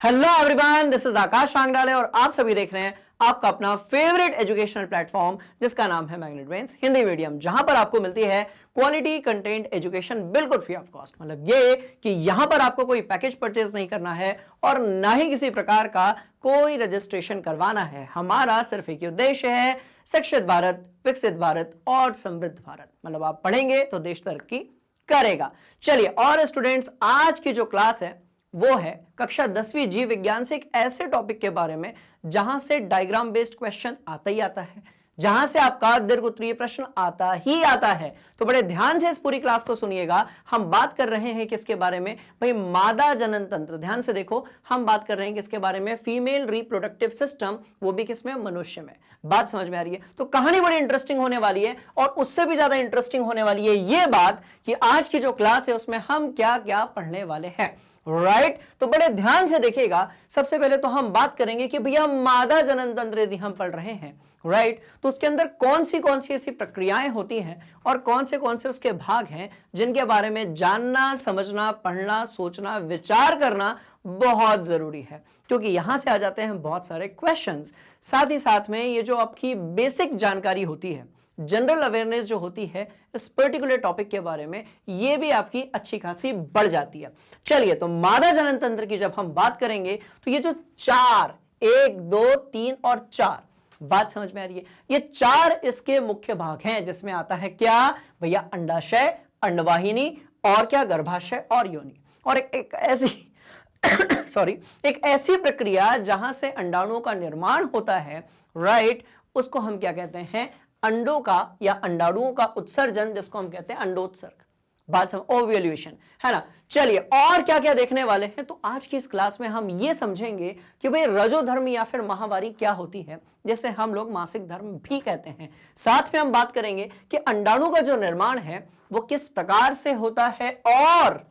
Hello everyone, this is आकाश सांगडाले और आप सभी देख रहे हैं आपका अपना फेवरेट एजुकेशनल प्लेटफॉर्म जिसका नाम है मैग्नेट ब्रेन्स हिंदी मीडियम, जहां पर आपको मिलती है क्वालिटी कंटेंट एजुकेशन बिल्कुल फ्री ऑफ कॉस्ट। मतलब ये कि यहां पर आपको कोई पैकेज परचेज नहीं करना है और ना ही किसी प्रकार का कोई रजिस्ट्रेशन करवाना है। हमारा सिर्फ एक उद्देश्य है, शिक्षित भारत, विकसित भारत और समृद्ध भारत। मतलब आप पढ़ेंगे तो देश तरक्की करेगा। चलिए, और स्टूडेंट्स, आज की जो क्लास है वो है कक्षा 10वीं जीव विज्ञान से एक ऐसे टॉपिक के बारे में जहां से डायग्राम बेस्ड क्वेश्चन आता ही आता है, जहां से आपका दीर्घ उत्तरीय प्रश्न आता ही आता है। तो बड़े ध्यान से इस पूरी क्लास को सुनिएगा। हम बात कर रहे हैं किसके बारे में भाई? मादा जनन तंत्र। ध्यान से देखो, हम बात कर रहे हैं किसके बारे में? फीमेल रिप्रोडक्टिव सिस्टम, वो भी किसमें? मनुष्य में। बात समझ में आ रही है? तो कहानी बड़ी इंटरेस्टिंग होने वाली है और उससे भी ज्यादा इंटरेस्टिंग होने वाली है ये बात कि आज की जो क्लास है उसमें हम क्या क्या पढ़ने वाले हैं। राइट, तो बड़े ध्यान से देखिएगा। सबसे पहले तो हम बात करेंगे कि भैया मादा जनन तंत्र यदि हम पढ़ रहे हैं, राइट, तो उसके अंदर कौन सी ऐसी प्रक्रियाएं होती हैं और कौन से उसके भाग हैं जिनके बारे में जानना, समझना, पढ़ना, सोचना, विचार करना बहुत जरूरी है, क्योंकि यहां से आ जाते हैं बहुत सारे क्वेश्चंस। साथ ही साथ में ये जो आपकी बेसिक जानकारी होती है, जनरल अवेयरनेस जो होती है इस पर्टिकुलर टॉपिक के बारे में, ये भी आपकी अच्छी खासी बढ़ जाती है। चलिए, तो मादा जनन तंत्र की जब हम बात करेंगे तो ये जो 4, 1, 2, 3 और 4, बात समझ में आ रही है? ये 4 इसके मुख्य भाग हैं, जिसमें आता है क्या भैया? अंडाशय, अंडवाहिनी और क्या? गर्भाशय और योनि। और एक ऐसी एक ऐसी प्रक्रिया जहां से अंडाणुओं का निर्माण होता है, राइट, उसको हम क्या कहते हैं? अंडों का या अंडाणुओं का उत्सर्जन, जिसको हम कहते हैं अंडोत्सर्ग। बात समझ, ओव्यूलेशन, है ना। चलिए, और क्या क्या देखने वाले हैं? तो आज की इस क्लास में हम ये समझेंगे कि भाई रजोधर्म या फिर माहवारी क्या होती है, जैसे हम लोग मासिक धर्म भी कहते हैं। साथ में हम बात करेंगे कि अंडाणु का जो निर्माण है वो किस प्रकार से होता है, और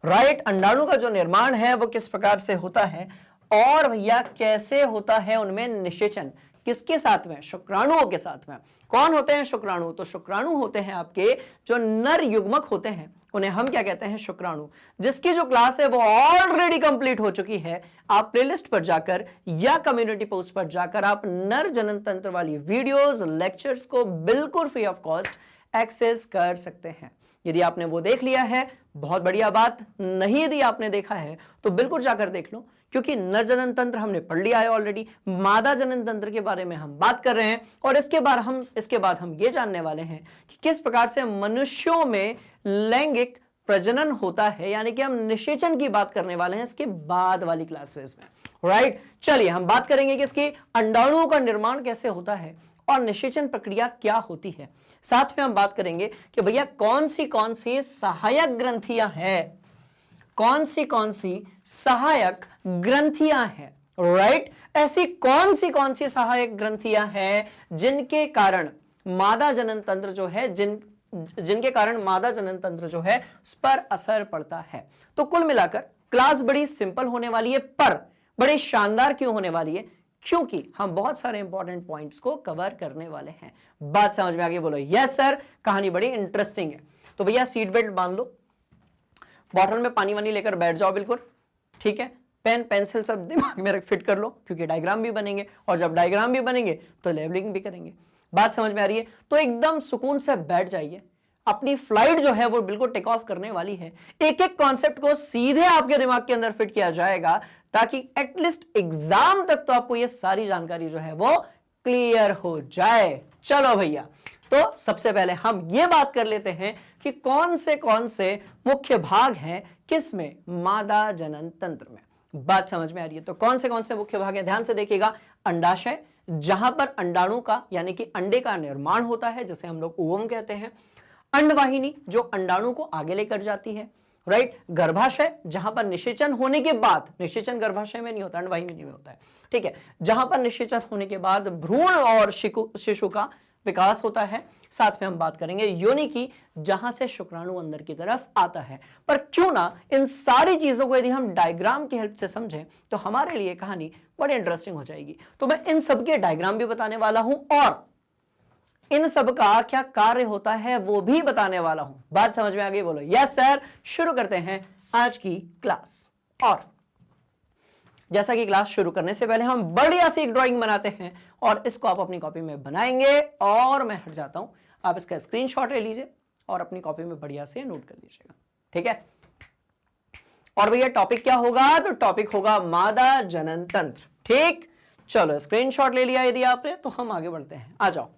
राइट, अंडाणु का जो निर्माण है वो किस प्रकार से होता है, और भैया कैसे होता है उनमें निषेचन। किसके साथ में? शुक्राणुओं के साथ में। कौन होते हैं शुक्राणु? तो शुक्राणु होते हैं आपके जो नर युग्मक होते हैं, उन्हें हम क्या कहते हैं? शुक्राणु। जिसकी जो क्लास है वो ऑलरेडी कंप्लीट हो चुकी है। आप प्लेलिस्ट पर जाकर या कम्युनिटी पोस्ट पर जाकर आप नर जनन तंत्र वाली वीडियोस, लेक्चर्स को बिल्कुल फ्री ऑफ कॉस्ट एक्सेस कर सकते हैं। यदि आपने वो देख लिया है, बहुत बढ़िया बात। नहीं यदि आपने देखा है तो बिल्कुल जाकर देख लो, क्योंकि नर जनन तंत्र हमने पढ़ लिया है ऑलरेडी। मादा जनन तंत्र के बारे में हम बात कर रहे हैं और इसके बाद हम ये जानने वाले हैं कि किस प्रकार से मनुष्यों में लैंगिक प्रजनन होता है, यानी कि हम निषेचन की बात करने वाले हैं इसके बाद वाली क्लासेस में। राइट, चलिए हम बात करेंगे कि इसकी अंडाणुओं का निर्माण कैसे होता है और निषेचन प्रक्रिया क्या होती है। साथ में हम बात करेंगे कि भैया कौन सी सहायक ग्रंथियां हैं, कौन सी सहायक ग्रंथियां हैं, राइट। ऐसी कौन सी सहायक ग्रंथियां हैं जिनके कारण मादा जनन तंत्र जो है जिनके कारण मादा जनन तंत्र जो है उस पर असर पड़ता है। तो कुल मिलाकर क्लास बड़ी सिंपल होने वाली है, पर बड़ी शानदार क्यों होने वाली है? क्योंकि हम बहुत सारे इंपॉर्टेंट पॉइंट्स को कवर करने वाले हैं। बात समझ में आ गई? बोलो यस सर। कहानी बड़ी इंटरेस्टिंग है। तो भैया सीट बेल्ट बांध लो, बॉटल में पानी वानी लेकर बैठ जाओ, बिल्कुल ठीक है। पेन पेंसिल सब दिमाग में फिट कर लो, क्योंकि डायग्राम भी बनेंगे और जब डायग्राम भी बनेंगे तो लेबलिंग भी करेंगे। बात समझ में आ रही है? तो एकदम सुकून से बैठ जाइए। अपनी फ्लाइट जो है वो बिल्कुल टेक ऑफ करने वाली है। एक एक कॉन्सेप्ट को सीधे आपके दिमाग के अंदर फिट किया जाएगा, ताकि एटलीस्ट एग्जाम तक तो आपको ये सारी जानकारी जो है वो क्लियर हो जाए। चलो भैया, तो सबसे पहले हम ये बात कर लेते हैं कि कौन से मुख्य भाग हैं किसमें? मादा जनन तंत्र में। बात समझ में आ रही है? तो कौन से मुख्य भाग हैं? ध्यान से देखिएगा। अंडाशय, जहां पर अंडाणु का यानी कि अंडे का निर्माण होता है, जिसे हम लोग ओवम कहते हैं। अंडवाहिनी, जो अंडाणु को आगे लेकर जाती है, राइट। गर्भाशय, जहां पर निषेचन होने के बाद, निषेचन गर्भाशय में नहीं होता, अंडवाहिनी में होता है, ठीक है। जहां पर निषेचन होने के बाद भ्रूण और शिशु का विकास होता है। साथ में हम बात करेंगे योनि की, जहां से शुक्राणु अंदर की तरफ आता है। पर क्यों ना इन सारी चीजों को यदि हम डायग्राम की हेल्प से समझें तो हमारे लिए कहानी बड़ी इंटरेस्टिंग हो जाएगी। तो मैं इन सबके डायग्राम भी बताने वाला हूं और इन सब का क्या कार्य होता है वो भी बताने वाला हूं। बात समझ में आ गई? बोलो यस सर। शुरू करते हैं आज की क्लास। और जैसा कि क्लास शुरू करने से पहले हम बढ़िया सी एक ड्राइंग बनाते हैं और इसको आप अपनी कॉपी में बनाएंगे और मैं हट जाता हूं, आप इसका स्क्रीनशॉट ले लीजिए और अपनी कॉपी में बढ़िया से नोट कर लीजिएगा, ठीक है। और भैया टॉपिक क्या होगा, तो टॉपिक होगा मादा जनन तंत्र, ठीक। चलो स्क्रीनशॉट ले लिया यदि आपने, तो हम आगे बढ़ते हैं। आ जाओ,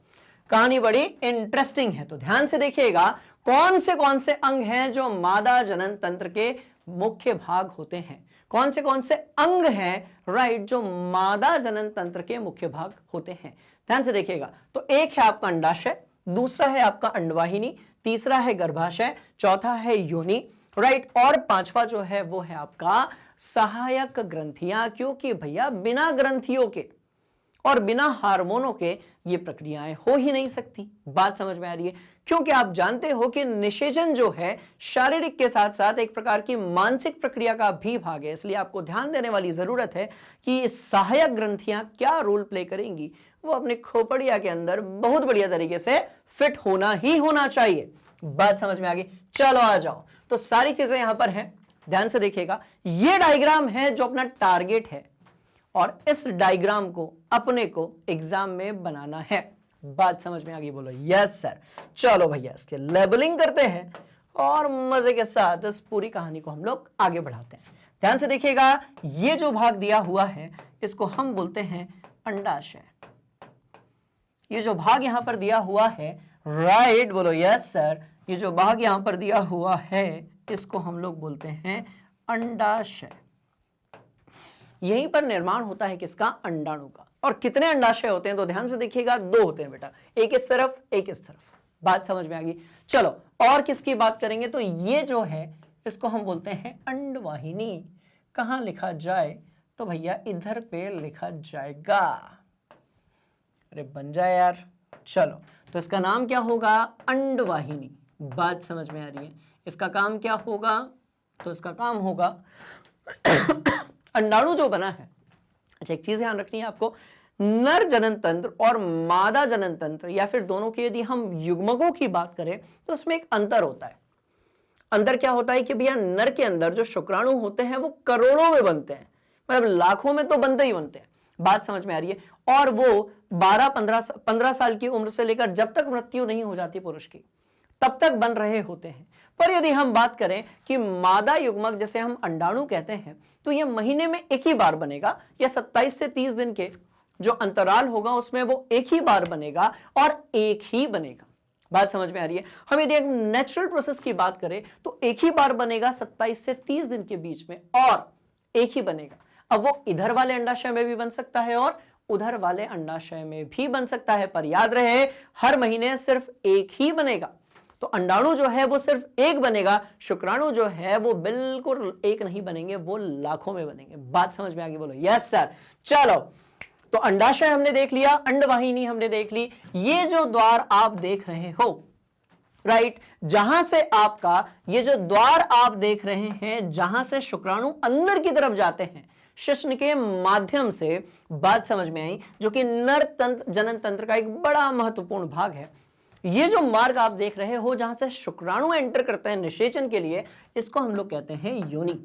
कहानी बड़ी इंटरेस्टिंग है, तो ध्यान से देखिएगा कौन से अंग हैं जो मादा जनन तंत्र के मुख्य भाग होते हैं। कौन से अंग हैं, राइट, जो मादा जनन तंत्र के मुख्य भाग होते हैं। ध्यान से देखिएगा, तो एक है आपका अंडाशय, दूसरा है आपका अंडवाहिनी, तीसरा है गर्भाशय, चौथा है योनि, राइट, और पांचवा जो है वो है आपका सहायक ग्रंथियां, क्योंकि भैया बिना ग्रंथियों के और बिना हार्मोनों के ये प्रक्रियाएं हो ही नहीं सकती। बात समझ में आ रही है, क्योंकि आप जानते हो कि निषेचन जो है शारीरिक के साथ साथ एक प्रकार की मानसिक प्रक्रिया का भी भाग है, इसलिए आपको ध्यान देने वाली जरूरत है कि सहायक ग्रंथियां क्या रोल प्ले करेंगी, वो अपने खोपड़िया के अंदर बहुत बढ़िया तरीके से फिट होना ही होना चाहिए। बात समझ में आ गई, चलो आ जाओ, तो सारी चीजें यहां पर हैं, ध्यान से देखिएगा। ये डायग्राम है जो अपना टारगेट है और इस डायग्राम को अपने को एग्जाम में बनाना है। बात समझ में आ गई, बोलो यस सर। चलो भैया इसके लेबलिंग करते हैं और मजे के साथ इस पूरी कहानी को हम लोग आगे बढ़ाते हैं। ध्यान से देखिएगा, ये जो भाग दिया हुआ है इसको हम बोलते हैं अंडाशय। ये जो भाग यहां पर दिया हुआ है, राइट, बोलो यस सर, ये जो भाग यहां पर दिया हुआ है इसको हम लोग बोलते हैं अंडाशय। यहीं पर निर्माण होता है किसका, अंडाणु का। और कितने अंडाशय होते हैं, तो ध्यान से देखिएगा, 2 होते हैं बेटा, एक इस तरफ एक इस तरफ। बात समझ में आ गई। चलो और किसकी बात करेंगे, तो ये जो है इसको हम बोलते हैं अंडवाहिनी। कहां लिखा जाए, तो भैया इधर पे लिखा जाएगा। अरे बन जाए यार। चलो तो इसका नाम क्या होगा, अंडवाहिनी। बात समझ में आ रही है, इसका काम क्या होगा, तो इसका काम होगा अंडाणु जो बना है। अच्छा एक चीज ध्यान रखनी है आपको, नर जनन तंत्र और मादा जनन तंत्र या फिर दोनों के यदि हम युग्मकों की बात करें तो उसमें एक अंतर होता है। अंतर क्या होता है कि भैया नर के अंदर जो शुक्राणु होते हैं वो करोड़ों में बनते हैं, मतलब लाखों में तो बनते ही बनते हैं। बात समझ में आ रही है, और वो 12-15 साल की उम्र से लेकर जब तक मृत्यु नहीं हो जाती पुरुष की तब तक बन रहे होते हैं। पर यदि हम बात करें कि मादा युग्मक जिसे हम अंडाणु कहते हैं, तो यह महीने में एक ही बार बनेगा, या 27 से 30 दिन के जो अंतराल होगा उसमें वो एक ही बार बनेगा और एक ही बनेगा। बात समझ में आ रही है। हम यदि एक नेचुरल प्रोसेस की बात करें तो एक ही बार बनेगा 27 से 30 दिन के बीच में और एक ही बनेगा। अब वो इधर वाले अंडाशय में भी बन सकता है और उधर वाले अंडाशय में भी बन सकता है, पर याद रहे हर महीने सिर्फ एक ही बनेगा। तो अंडाणु जो है वो सिर्फ एक बनेगा, शुक्राणु जो है वो बिल्कुल एक नहीं बनेंगे, वो लाखों में बनेंगे। बात समझ में आ गई, बोलो यस सर। चलो तो अंडाशय हमने देख लिया, अंडवाहिनी हमने देख ली। ये जो द्वार आप देख रहे हो, राइट, जहां से आपका ये जो द्वार आप देख रहे हैं, जहां से शुक्राणु अंदर की तरफ जाते हैं शिश्न के माध्यम से, बात समझ में आई, जो कि नर तंत्र जनन तंत्र का एक बड़ा महत्वपूर्ण भाग है। ये जो मार्ग आप देख रहे हो जहां से शुक्राणु एंटर करते हैं निषेचन के लिए, इसको हम लोग कहते हैं योनि।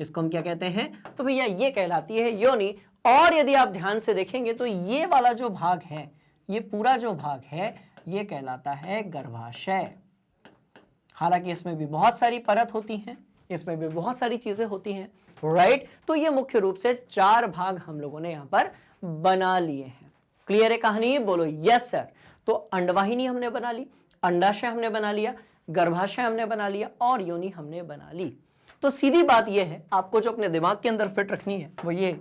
इसको हम क्या कहते हैं, तो भैया ये कहलाती है योनि। और यदि आप ध्यान से देखेंगे तो ये वाला जो भाग है, ये पूरा जो भाग है, ये कहलाता है गर्भाशय। हालांकि इसमें भी बहुत सारी परत होती हैं, इसमें भी बहुत सारी चीजें होती हैं, राइट। तो ये मुख्य रूप से 4 भाग हम लोगों ने यहां पर बना लिए हैं। क्लियर है कहानी, बोलो यस सर। तो अंडवाहिनी हमने बना ली, अंडाशय हमने बना लिया, गर्भाशय हमने बना लिया और योनि हमने बना ली। तो सीधी बात यह है, आपको जो अपने दिमाग के अंदर फिट रखनी है वो ये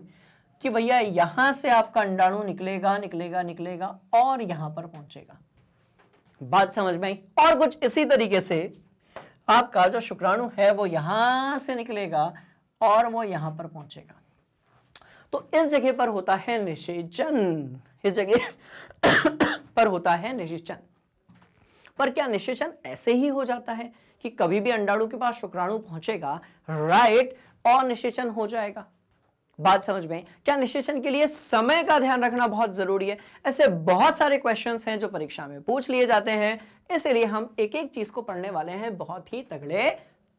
कि भैया यहां से आपका अंडाणु निकलेगा निकलेगा निकलेगा और यहां पर पहुंचेगा। बात समझ में आई। और कुछ इसी तरीके से आपका जो शुक्राणु है वो यहां से निकलेगा और वो यहां पर पहुंचेगा। तो इस जगह पर होता है निषेचन, इस जगह पर होता है निषेचन। पर क्या निषेचन ऐसे ही हो जाता है कि कभी भी अंडाणु के पास शुक्राणु पहुंचेगा, राइट, और निषेचन हो जाएगा? बात समझ में? क्या निषेचन के लिए समय का ध्यान रखना बहुत जरूरी है? ऐसे बहुत सारे क्वेश्चंस हैं जो परीक्षा में पूछ लिए जाते हैं, इसलिए हम एक एक चीज को पढ़ने वाले हैं बहुत ही तगड़े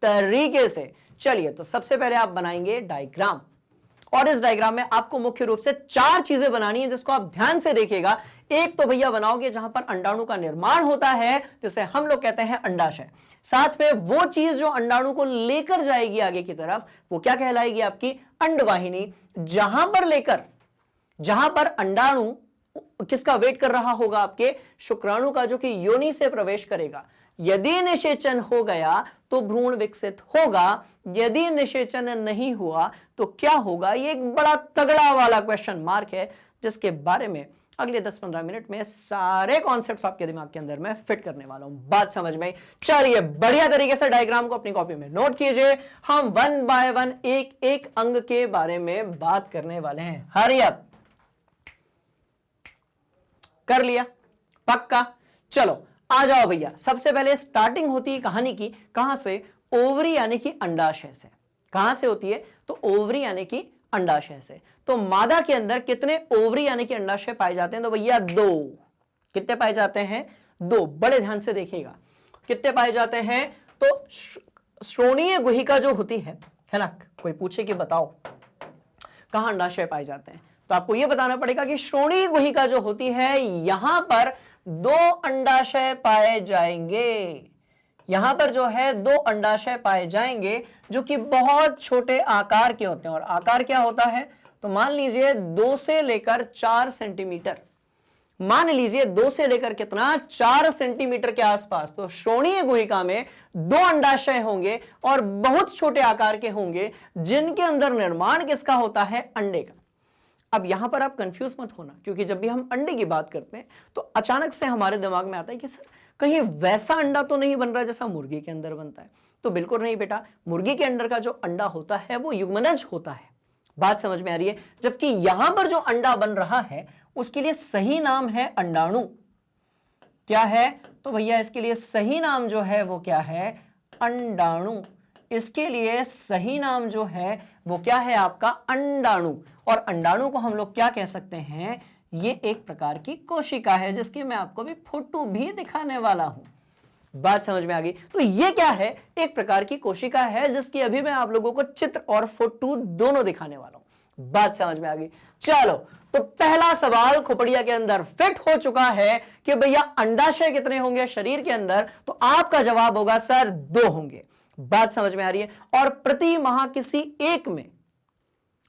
तरीके से। चलिए तो सबसे पहले आप बनाएंगे डायग्राम। और इस डायग्राम में आपको मुख्य रूप से 4 चीजें बनानी है जिसको आप ध्यान से देखिएगा। एक तो भैया बनाओगे जहां पर अंडाणु का निर्माण होता है, जिसे हम लोग कहते हैं अंडाशय। साथ में वो चीज जो अंडाणु को लेकर जाएगी आगे की तरफ, वो क्या कहलाएगी? आपकी अंडवाहिनी। जहां पर अंडाणु किसका वेट कर रहा होगा? आपके शुक्राणु का, जो कि योनि से प्रवेश करेगा। यदि निषेचन हो गया तो भ्रूण विकसित होगा, यदि निषेचन नहीं हुआ तो क्या होगा? ये एक बड़ा तगड़ा वाला क्वेश्चन मार्क है, जिसके बारे में अगले 10-15 मिनट में सारे कॉन्सेप्ट्स आपके दिमाग के अंदर मैं फिट करने वाला हूं। बात समझ में? चलिए बढ़िया तरीके से डायग्राम को अपनी कॉपी में नोट कीजिए। हम 1 बाय 1 एक एक अंग के बारे में बात करने वाले हैं। हरी अप, कर लिया? पक्का? चलो आ जाओ भैया। सबसे पहले स्टार्टिंग होती है कहानी की, कहां से? ओवरी यानी कि अंडाशय से। कहां से होती है? तो ओवरी यानी कि अंडाशय से। तो मादा के अंदर कितने ओवरी यानी कि अंडाशय पाए जाते हैं? तो भैया 2। कितने पाए जाते हैं? 2। बड़े ध्यान से देखिएगा कितने पाए जाते हैं। तो श्रोणीय गुहिका जो होती है ना, कोई पूछे कि बताओ कहां अंडाशय पाए जाते हैं, तो आपको यह बताना पड़ेगा कि श्रोणीय गुहिका जो होती है, यहां पर 2 अंडाशय पाए जाएंगे। यहां पर जो है 2 अंडाशय पाए जाएंगे, जो कि बहुत छोटे आकार के होते हैं। और आकार क्या होता है? तो मान लीजिए 2 से लेकर 4 सेंटीमीटर। मान लीजिए 2 से लेकर कितना? 4 सेंटीमीटर के आसपास। तो श्रोणीय गुहिका में 2 अंडाशय होंगे और बहुत छोटे आकार के होंगे, जिनके अंदर निर्माण किसका होता है? अंडे का। अब यहां पर आप कंफ्यूज मत होना, क्योंकि जब भी हम अंडे की बात करते हैं तो अचानक से हमारे दिमाग में आता है कि सर कहीं वैसा अंडा तो नहीं बन रहा जैसा मुर्गी के अंदर बनता है। तो बिल्कुल नहीं बेटा, मुर्गी के अंदर का जो अंडा होता है वो युग्मनज होता है। बात समझ में आ रही है? जबकि यहां पर जो अंडा बन रहा है उसके लिए सही नाम है अंडाणु। क्या है? तो भैया इसके लिए सही नाम जो है वो क्या है? अंडाणु। इसके लिए सही नाम जो है वो क्या है? आपका अंडाणु। और अंडाणु को हम लोग क्या कह सकते हैं? ये एक प्रकार की कोशिका है, जिसकी मैं आपको भी फोटो भी दिखाने वाला हूं। बात समझ में आ गई? तो ये क्या है? एक प्रकार की कोशिका है, जिसकी अभी मैं आप लोगों को चित्र और फोटो दोनों दिखाने वाला हूं। बात समझ में आ गई? चलो, तो पहला सवाल खोपड़िया के अंदर फिट हो चुका है कि भैया अंडाशय कितने होंगे शरीर के अंदर? तो आपका जवाब होगा सर 2 होंगे। बात समझ में आ रही है? और प्रति माह किसी एक में,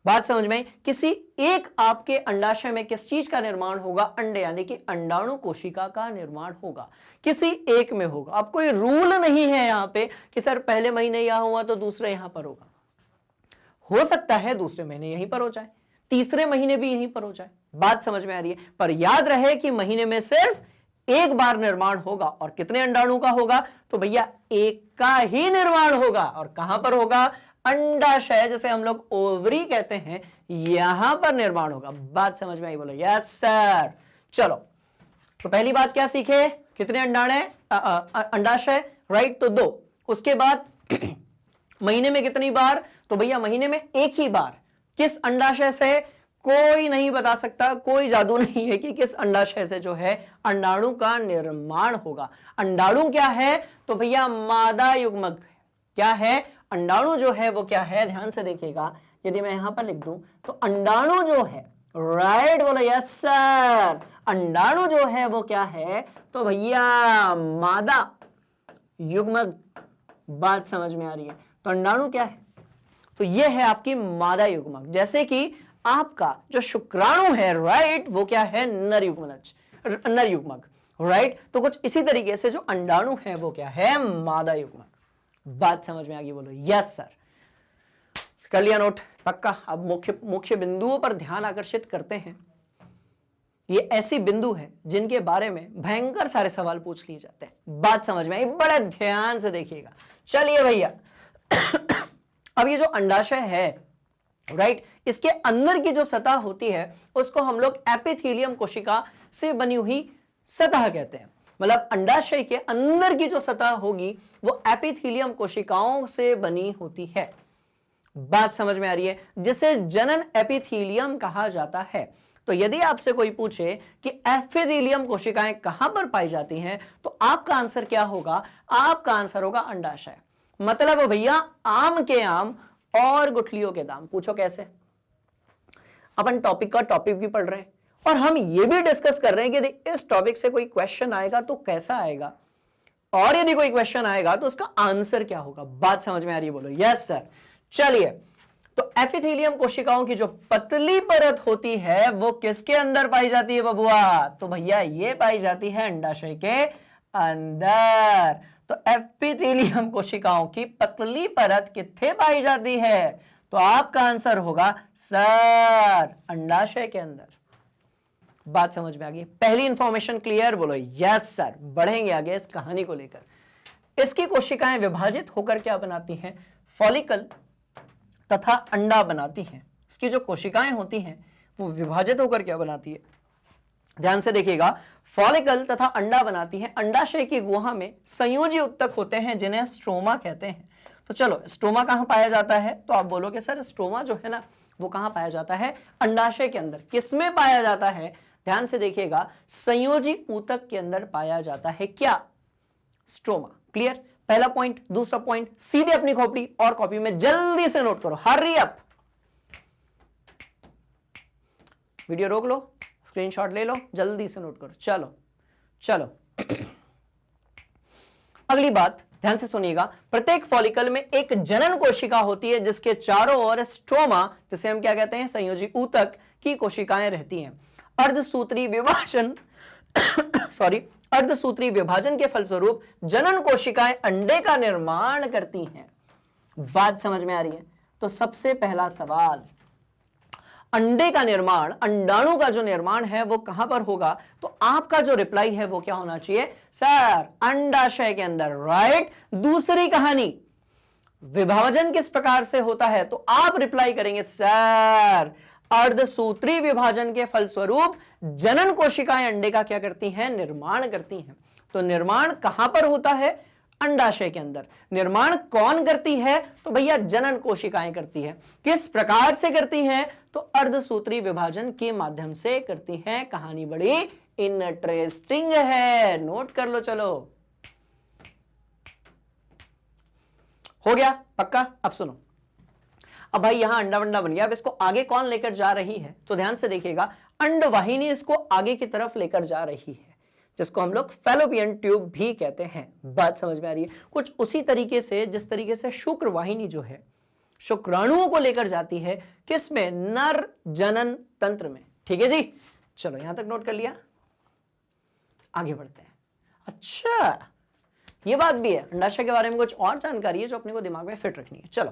बात समझ में, किसी एक आपके अंडाशय में किस चीज का निर्माण होगा? अंडे यानी कि अंडाणु कोशिका का निर्माण होगा। किसी एक में होगा। अब कोई रूल नहीं है यहां पे कि सर पहले महीने यहां हुआ तो दूसरे यहां पर होगा। हो सकता है दूसरे महीने यहीं पर हो जाए, तीसरे महीने भी यहीं पर हो जाए। बात समझ में आ रही है? पर याद रहे कि महीने में सिर्फ एक बार निर्माण होगा। और कितने अंडाणु का होगा? तो भैया एक का ही निर्माण होगा। और कहां पर होगा? अंडाशय, जैसे हम लोग ओवरी कहते हैं, यहां पर निर्माण होगा। बात समझ में आई? बोलो यस सर। चलो, तो पहली बात क्या सीखे? कितने अंडाशय? राइट, तो 2। उसके बाद महीने में कितनी बार? तो भैया महीने में एक ही बार। किस अंडाशय से? कोई नहीं बता सकता, कोई जादू नहीं है कि किस अंडाशय से जो है अंडाणु का निर्माण होगा। अंडाणु क्या है? तो भैया मादा युग्मक। क्या है? अंडाणु जो है वो क्या है? ध्यान से देखिएगा, यदि मैं यहां पर लिख दूं तो अंडाणु जो है, राइट, बोलो यस सर, अंडाणु जो है वो क्या है? तो भैया मादा युग्मक। बात समझ में आ रही है? तो अंडाणु क्या है? तो ये है आपकी मादा युग्मक। जैसे कि आपका जो शुक्राणु है, राइट, वो क्या है? नर युग्मक, राइट। तो कुछ इसी तरीके से जो अंडाणु है वो क्या है? मादा युग्मक। बात समझ में आ गई? बोलो यस सर। कर लिया नोट? पक्का। अब मुख्य बिंदुओं पर ध्यान आकर्षित करते हैं। ये ऐसी बिंदु है जिनके बारे में भयंकर सारे सवाल पूछ लिए जाते हैं। बात समझ में आई? बड़े ध्यान से देखिएगा। चलिए भैया अब ये जो अंडाशय है, राइट, इसके अंदर की जो सतह होती है उसको हम लोग एपिथेलियम कोशिका से बनी हुई सतह कहते हैं। मतलब अंडाशय के अंदर की जो सतह होगी वो एपिथेलियम कोशिकाओं से बनी होती है। बात समझ में आ रही है? जिसे जनन एपिथेलियम कहा जाता है। तो यदि आपसे कोई पूछे कि एपिथेलियम कोशिकाएं कहां पर पाई जाती हैं, तो आपका आंसर क्या होगा? आपका आंसर होगा अंडाशय। मतलब भैया आम के आम और गुठलियों के दाम। पूछो कैसे? अपन टॉपिक का टॉपिक भी पढ़ रहे हैं और हम ये भी डिस्कस कर रहे हैं कि इस टॉपिक से कोई क्वेश्चन आएगा तो कैसा आएगा, और यदि कोई क्वेश्चन आएगा तो उसका आंसर क्या होगा। बात समझ में आ रही है? बोलो यस सर। चलिए, तो एपिथेलियम कोशिकाओं की जो पतली परत होती है वो किसके अंदर पाई जाती है बबुआ? तो भैया ये पाई जाती है अंडाशय के अंदर। तो एपिथेलियम कोशिकाओं की पतली परत कितने पाई जाती है? तो आपका आंसर होगा सर अंडाशय के अंदर। बात समझ में आ गई? पहली इंफॉर्मेशन क्लियर? बोलो यस सर। बढ़ेंगे आगे इस कहानी को लेकर। इसकी कोशिकाएं विभाजित होकर क्या बनाती हैं? फॉलिकल तथा अंडा बनाती हैं। इसकी जो कोशिकाएं होती हैं वो विभाजित होकर क्या बनाती है? ध्यान से देखिएगा, फॉलिकल तथा अंडा बनाती है। अंडाशय की गुहा में संयोजी उत्तक होते हैं जिन्हें स्ट्रोमा कहते हैं। तो चलो, स्ट्रोमा कहां पाया जाता है? तो आप बोलोगे सर स्ट्रोमा जो है ना वो कहां पाया जाता है? अंडाशय के अंदर। किसमें पाया जाता है? ध्यान से देखिएगा, संयोजी ऊतक के अंदर पाया जाता है क्या? स्ट्रोमा। क्लियर? पहला पॉइंट। दूसरा पॉइंट सीधे अपनी खोपड़ी और कॉपी में जल्दी से नोट करो, हरी अप। वीडियो रोक लो, स्क्रीनशॉट ले लो, जल्दी से नोट करो। चलो चलो अगली बात ध्यान से सुनिएगा। प्रत्येक फॉलिकल में एक जनन कोशिका होती है जिसके चारों ओर स्ट्रोमा, जिसे हम क्या कहते हैं? संयोजी ऊतक की कोशिकाएं रहती हैं। अर्धसूत्री विभाजन अर्धसूत्री विभाजन के फलस्वरूप जनन कोशिकाएं अंडे का निर्माण करती हैं। बात समझ में आ रही है? तो सबसे पहला सवाल, अंडे का निर्माण, अंडाणु का जो निर्माण है वो कहां पर होगा? तो आपका जो रिप्लाई है वो क्या होना चाहिए? सर अंडाशय के अंदर। राइट। दूसरी कहानी, विभाजन किस प्रकार से होता है? तो आप रिप्लाई करेंगे सर अर्धसूत्री विभाजन के फलस्वरूप जनन कोशिकाएं अंडे का क्या करती हैं? निर्माण करती हैं। तो निर्माण कहां पर होता है? अंडाशय के अंदर। निर्माण कौन करती है? तो भैया जनन कोशिकाएं करती है। किस प्रकार से करती हैं? तो अर्धसूत्री विभाजन के माध्यम से करती हैं। कहानी बड़ी इंटरेस्टिंग है, नोट कर लो। चलो हो गया पक्का? अब सुनो, अब भाई यहां अंडा वंडा बन गया, अब इसको आगे कौन लेकर जा रही है? तो ध्यान से देखिएगा, अंडवाहिनी इसको आगे की तरफ लेकर जा रही है, जिसको हम लोग फैलोपियन ट्यूब भी कहते हैं। बात समझ में आ रही है? कुछ उसी तरीके से जिस तरीके से शुक्रवाहिनी जो है शुक्राणुओं को लेकर जाती है, किसमें? नर जनन तंत्र में। ठीक है जी, चलो यहां तक नोट कर लिया, आगे बढ़ते हैं। अच्छा, ये बात भी है, अंडाशय के बारे में कुछ और जानकारी है जो अपने को दिमाग में फिट रखनी है। चलो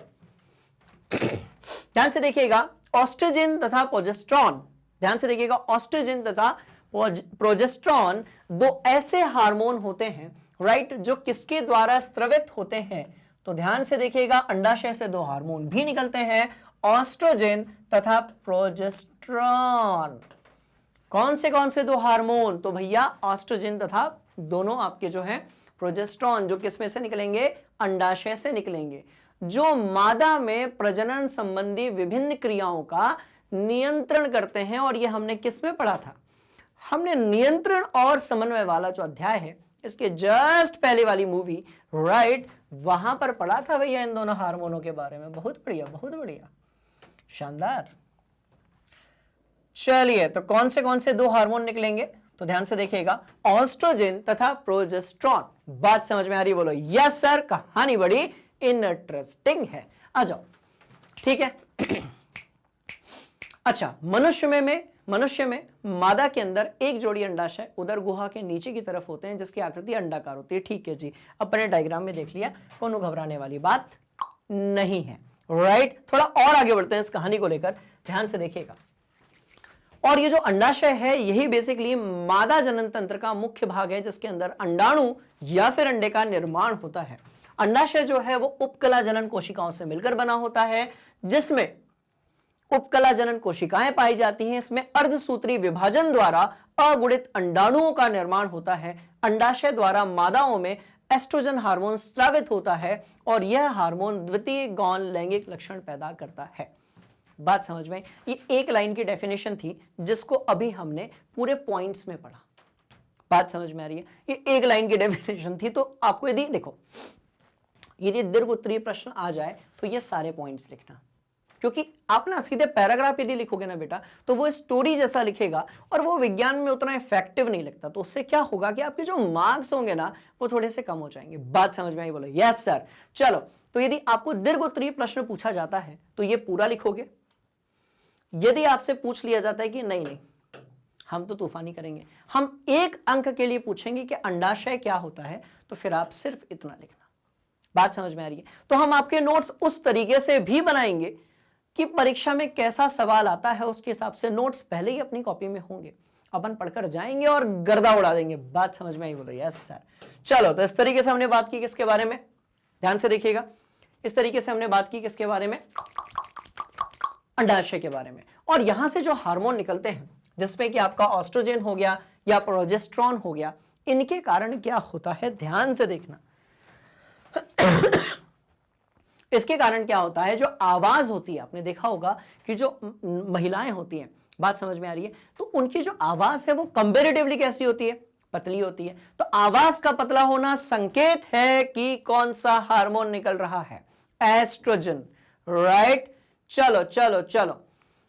ध्यान से देखिएगा, ऑस्ट्रोजन तथा प्रोजेस्टेरॉन। ध्यान से देखिएगा, ऑस्ट्रोजन तथा प्रोजेस्टेरॉन दो ऐसे हार्मोन होते हैं, राइट, जो किसके द्वारा स्रावित होते हैं? तो ध्यान से देखिएगा, अंडाशय से दो हार्मोन भी निकलते हैं, ऑस्ट्रोजन तथा प्रोजेस्टेरॉन। कौन से दो हार्मोन? तो भैया ऑस्ट्रोजन तथा दोनों आपके जो है प्रोजेस्टेरॉन, जो किसमें से निकलेंगे? अंडाशय से निकलेंगे, जो मादा में प्रजनन संबंधी विभिन्न क्रियाओं का नियंत्रण करते हैं। और ये हमने किसमें पढ़ा था? हमने नियंत्रण और समन्वय वाला जो अध्याय है, इसके जस्ट पहले वाली मूवी, राइट, वहां पर पढ़ा था भैया इन दोनों हार्मोनों के बारे में। बहुत बढ़िया, बहुत बढ़िया, शानदार। चलिए, तो कौन से दो हार्मोन निकलेंगे? तो ध्यान से देखिएगा, ऑस्ट्रोजन तथा प्रोजेस्टेरॉन। बात समझ में आ रही? बोलो यस सर। कहानी बड़ी इंटरेस्टिंग है, आ जाओ। ठीक है। अच्छा, मनुष्य में मादा के अंदर एक जोड़ी अंडाशय उदर गुहा के नीचे की तरफ होते हैं, जिसकी आकृति अंडाकार होती है। ठीक है जी, अपने डायग्राम में देख लिया, कोनो घबराने वाली बात नहीं है। राइट, थोड़ा और आगे बढ़ते हैं इस कहानी को लेकर, ध्यान से देखिएगा। और ये जो अंडाशय है, यही बेसिकली मादा जनन तंत्र का मुख्य भाग है, जिसके अंदर अंडाणु या फिर अंडे का निर्माण होता है। अंडाशय जो है वो उपकला जनन कोशिकाओं से मिलकर बना होता है, जिसमें उपकला जनन कोशिकाएं पाई जाती हैं। इसमें अर्धसूत्री विभाजन द्वारा अगुणित अंडाणुओं का निर्माण होता है। अंडाशय द्वारा मादाओं में एस्ट्रोजन हार्मोन स्रावित होता है और यह हार्मोन द्वितीय गौण लैंगिक लक्षण पैदा करता है। बात समझ में? ये एक लाइन की डेफिनेशन थी जिसको अभी हमने पूरे पॉइंट्स में पढ़ा। बात समझ में आ रही है? ये एक लाइन की डेफिनेशन थी, तो आपको यदि देखो, यदि दीर्घ उत्तरीय प्रश्न आ जाए तो ये सारे पॉइंट्स लिखना। क्योंकि आप ना सीधे पैराग्राफ यदि लिखोगे ना बेटा तो वो स्टोरी जैसा लिखेगा और वो विज्ञान में उतना इफेक्टिव नहीं लगता, तो उससे क्या होगा कि आपके जो मार्क्स होंगे ना वो थोड़े से कम हो जाएंगे। बात समझ में आई? बोलो यस सर। चलो, तो यदि आपको दीर्घ उत्तरीय प्रश्न पूछा जाता है तो ये पूरा लिखोगे। यदि आपसे पूछ लिया जाता है कि नहीं नहीं हम तो तूफानी करेंगे, हम 1 अंक के लिए पूछेंगे कि अंडाशय क्या होता है, तो फिर आप सिर्फ इतना लिखना। बात समझ में आ रही है? तो हम आपके नोट्स उस तरीके से भी बनाएंगे कि परीक्षा में कैसा सवाल आता है उसके हिसाब से नोट्स पहले ही अपनी कॉपी में होंगे, अपन पढ़कर जाएंगे और गर्दा उड़ा देंगे। बात समझ में आई? बोलो यस सर। चलो, तो इस तरीके से हमने बात की किसके बारे में, ध्यान से देखिएगा, इस तरीके से हमने बात की किसके बारे में, अंडाशय के बारे में। और यहां से जो हार्मोन निकलते हैं जिसमें कि आपका ऑस्ट्रोजन हो गया या प्रोजेस्टेरोन हो गया, इनके कारण क्या होता है ध्यान से देखना। इसके कारण क्या होता है, जो आवाज होती है, आपने देखा होगा कि जो महिलाएं होती हैं, बात समझ में आ रही है, तो उनकी जो आवाज है वो कंपैरेटिवली कैसी होती है, पतली होती है। तो आवाज का पतला होना संकेत है कि कौन सा हार्मोन निकल रहा है, एस्ट्रोजन, राइट। चलो चलो चलो,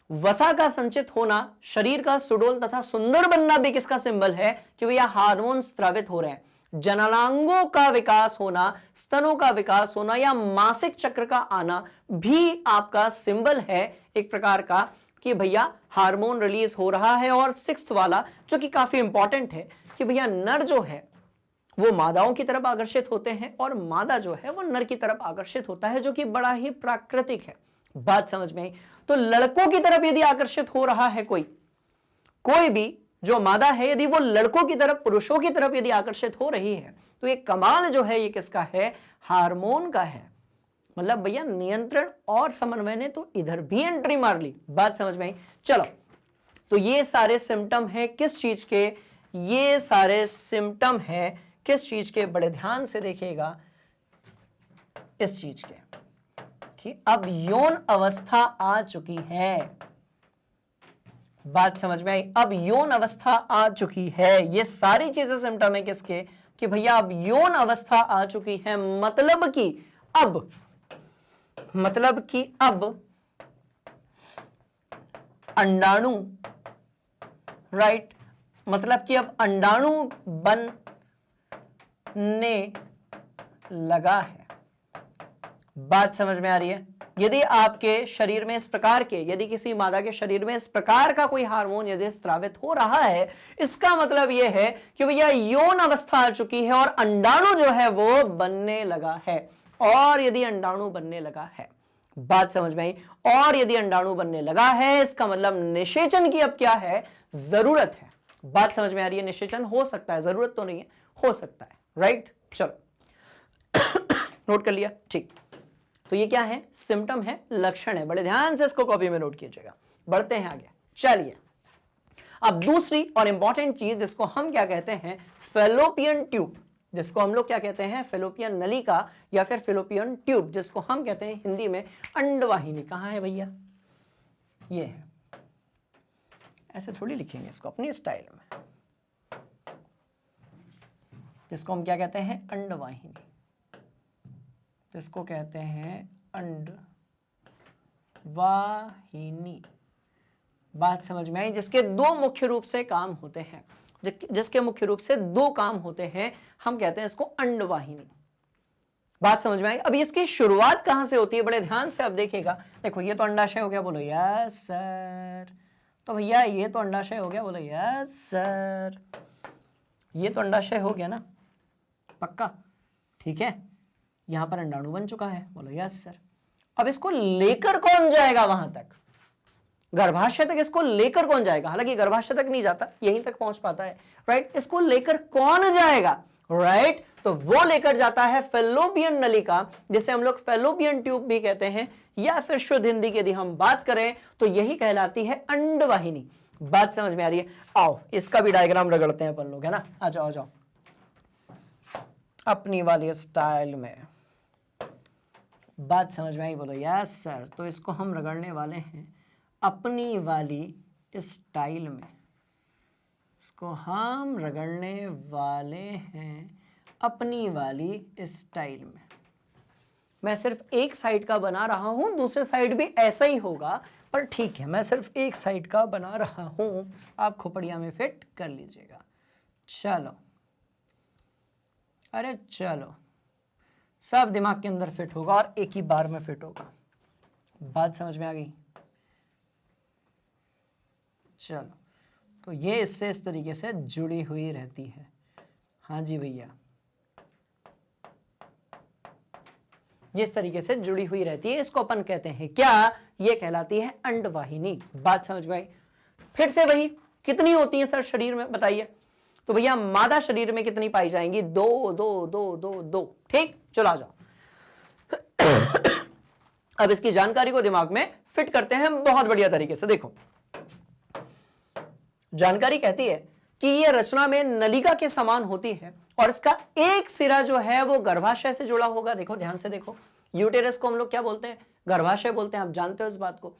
वसा का संचित होना, शरीर का सुडौल तथा सुंदर बनना भी किसका सिंबल है कि भैया हार्मोन स्रावित हो रहे हैं। जननांगों का विकास होना, स्तनों का विकास होना या मासिक चक्र का आना भी आपका सिंबल है एक प्रकार का कि भैया हार्मोन रिलीज हो रहा है। और 6th वाला जो कि काफी इंपॉर्टेंट है कि भैया नर जो है वो मादाओं की तरफ आकर्षित होते हैं और मादा जो है वो नर की तरफ आकर्षित होता है, जो कि बड़ा ही प्राकृतिक है। बात समझ में आई? तो लड़कों की तरफ यदि आकर्षित हो रहा है कोई भी जो मादा है, यदि वो लड़कों की तरफ, पुरुषों की तरफ यदि आकर्षित हो रही है, तो ये कमाल जो है ये किसका है, हार्मोन का है। मतलब भैया नियंत्रण और समन्वय ने तो इधर भी एंट्री मार ली। बात समझ में आई? चलो, तो ये सारे सिम्टम है किस चीज के, ये सारे सिम्टम है किस चीज के, बड़े ध्यान से देखिएगा, इस चीज के कि अब यौन अवस्था आ चुकी है। बात समझ में आई? अब यौन अवस्था आ चुकी है, ये सारी चीजें सिम्टम है किसके कि भैया अब यौन अवस्था आ चुकी है। मतलब कि अब अंडाणु, राइट, मतलब कि अब अंडाणु बनने लगा है। बात समझ में आ रही है? यदि आपके शरीर में इस प्रकार के, यदि किसी मादा के शरीर में इस प्रकार का कोई हार्मोन यदि स्रावित हो रहा है, इसका मतलब यह है कि भैया यौन अवस्था आ चुकी है और अंडाणु जो है वो बनने लगा है। और यदि अंडाणु बनने लगा है, बात समझ में आई? और यदि अंडाणु बनने लगा है, इसका मतलब निषेचन की अब क्या है, जरूरत है। बात समझ में आ रही है? निषेचन हो सकता है, जरूरत तो नहीं है, हो सकता है, राइट। चलो नोट कर लिया, ठीक। तो ये क्या है, सिम्टम है, लक्षण है। बड़े ध्यान से इसको कॉपी में नोट कीजिएगा। बढ़ते हैं आगे, चलिए। अब दूसरी और इंपॉर्टेंट चीज जिसको हम क्या कहते हैं, फैलोपियन ट्यूब, जिसको हम लोग क्या कहते हैं, फैलोपियन नलिका या फिर फैलोपियन ट्यूब, जिसको हम कहते हैं हिंदी में अंडवाहिनी। कहां है भैया, ये है। ऐसे थोड़ी लिखेंगे इसको, अपनी स्टाइल में, जिसको हम क्या कहते हैं, अंडवाहिनी, जिसको कहते हैं अंडवाहिनी। बात समझ में आई? जिसके 2 मुख्य रूप से काम होते हैं, जिसके मुख्य रूप से 2 काम होते हैं, हम कहते हैं इसको अंडवाहिनी। बात समझ में आई? अभी इसकी शुरुआत कहां से होती है, बड़े ध्यान से अब देखिएगा। देखो ये तो अंडाशय हो गया, बोलो यस सर। तो भैया ये तो अंडाशय हो गया, बोलो यस सर। ये तो अंडाशय हो गया ना, पक्का, ठीक है। यहां पर अंडाणु बन चुका है, बोलो यस सर। अब इसको लेकर कौन जाएगा वहां तक, गर्भाशय तक इसको लेकर कौन जाएगा? हालांकि गर्भाशय तक नहीं जाता, यहीं तक पहुंच पाता है, राइट। इसको लेकर कौन जाएगा, राइट। तो वो लेकर जाता है फैलोपियन नलिका, जिसे हम लोग फैलोपियन ट्यूब भी कहते हैं, या फिर शुद्ध हिंदी की यदि हम बात करें तो यही कहलाती है अंडवाहिनी। बात समझ में आ रही है? आओ इसका भी डायग्राम रगड़ते हैं अपन लोग, है ना। आ जाओ आ जाओ, अपनी वाली स्टाइल में। बात समझ में आई? बोलो यस सर। तो इसको हम रगड़ने वाले हैं अपनी वाली स्टाइल में, इसको हम रगड़ने वाले हैं अपनी वाली स्टाइल में। मैं सिर्फ एक साइड का बना रहा हूं, दूसरे साइड भी ऐसा ही होगा, पर ठीक है मैं सिर्फ एक साइड का बना रहा हूं, आप खोपड़िया में फिट कर लीजिएगा। चलो, अरे चलो, सब दिमाग के अंदर फिट होगा और एक ही बार में फिट होगा। बात समझ में आ गई? चलो, तो ये इससे इस तरीके से जुड़ी हुई रहती है। हाँ जी भैया, जिस तरीके से जुड़ी हुई रहती है इसको अपन कहते हैं क्या? ये कहलाती है अंडवाहिनी। बात समझ में आई? फिर से वही, कितनी होती है सर शरीर में बताइए? तो भैया मादा शरीर में कितनी पाई जाएंगी? दो दो दो दो दो। ठीक, चलो आ जाओ। अब इसकी जानकारी को दिमाग में फिट करते हैं बहुत बढ़िया तरीके से। देखो, जानकारी कहती है कि यह रचना में नलिका के समान होती है और इसका एक सिरा जो है वो गर्भाशय से जुड़ा होगा। देखो ध्यान से देखो, यूटेरस को हम लोग क्या बोलते हैं? गर्भाशय बोलते हैं। आप जानते हो इस बात को,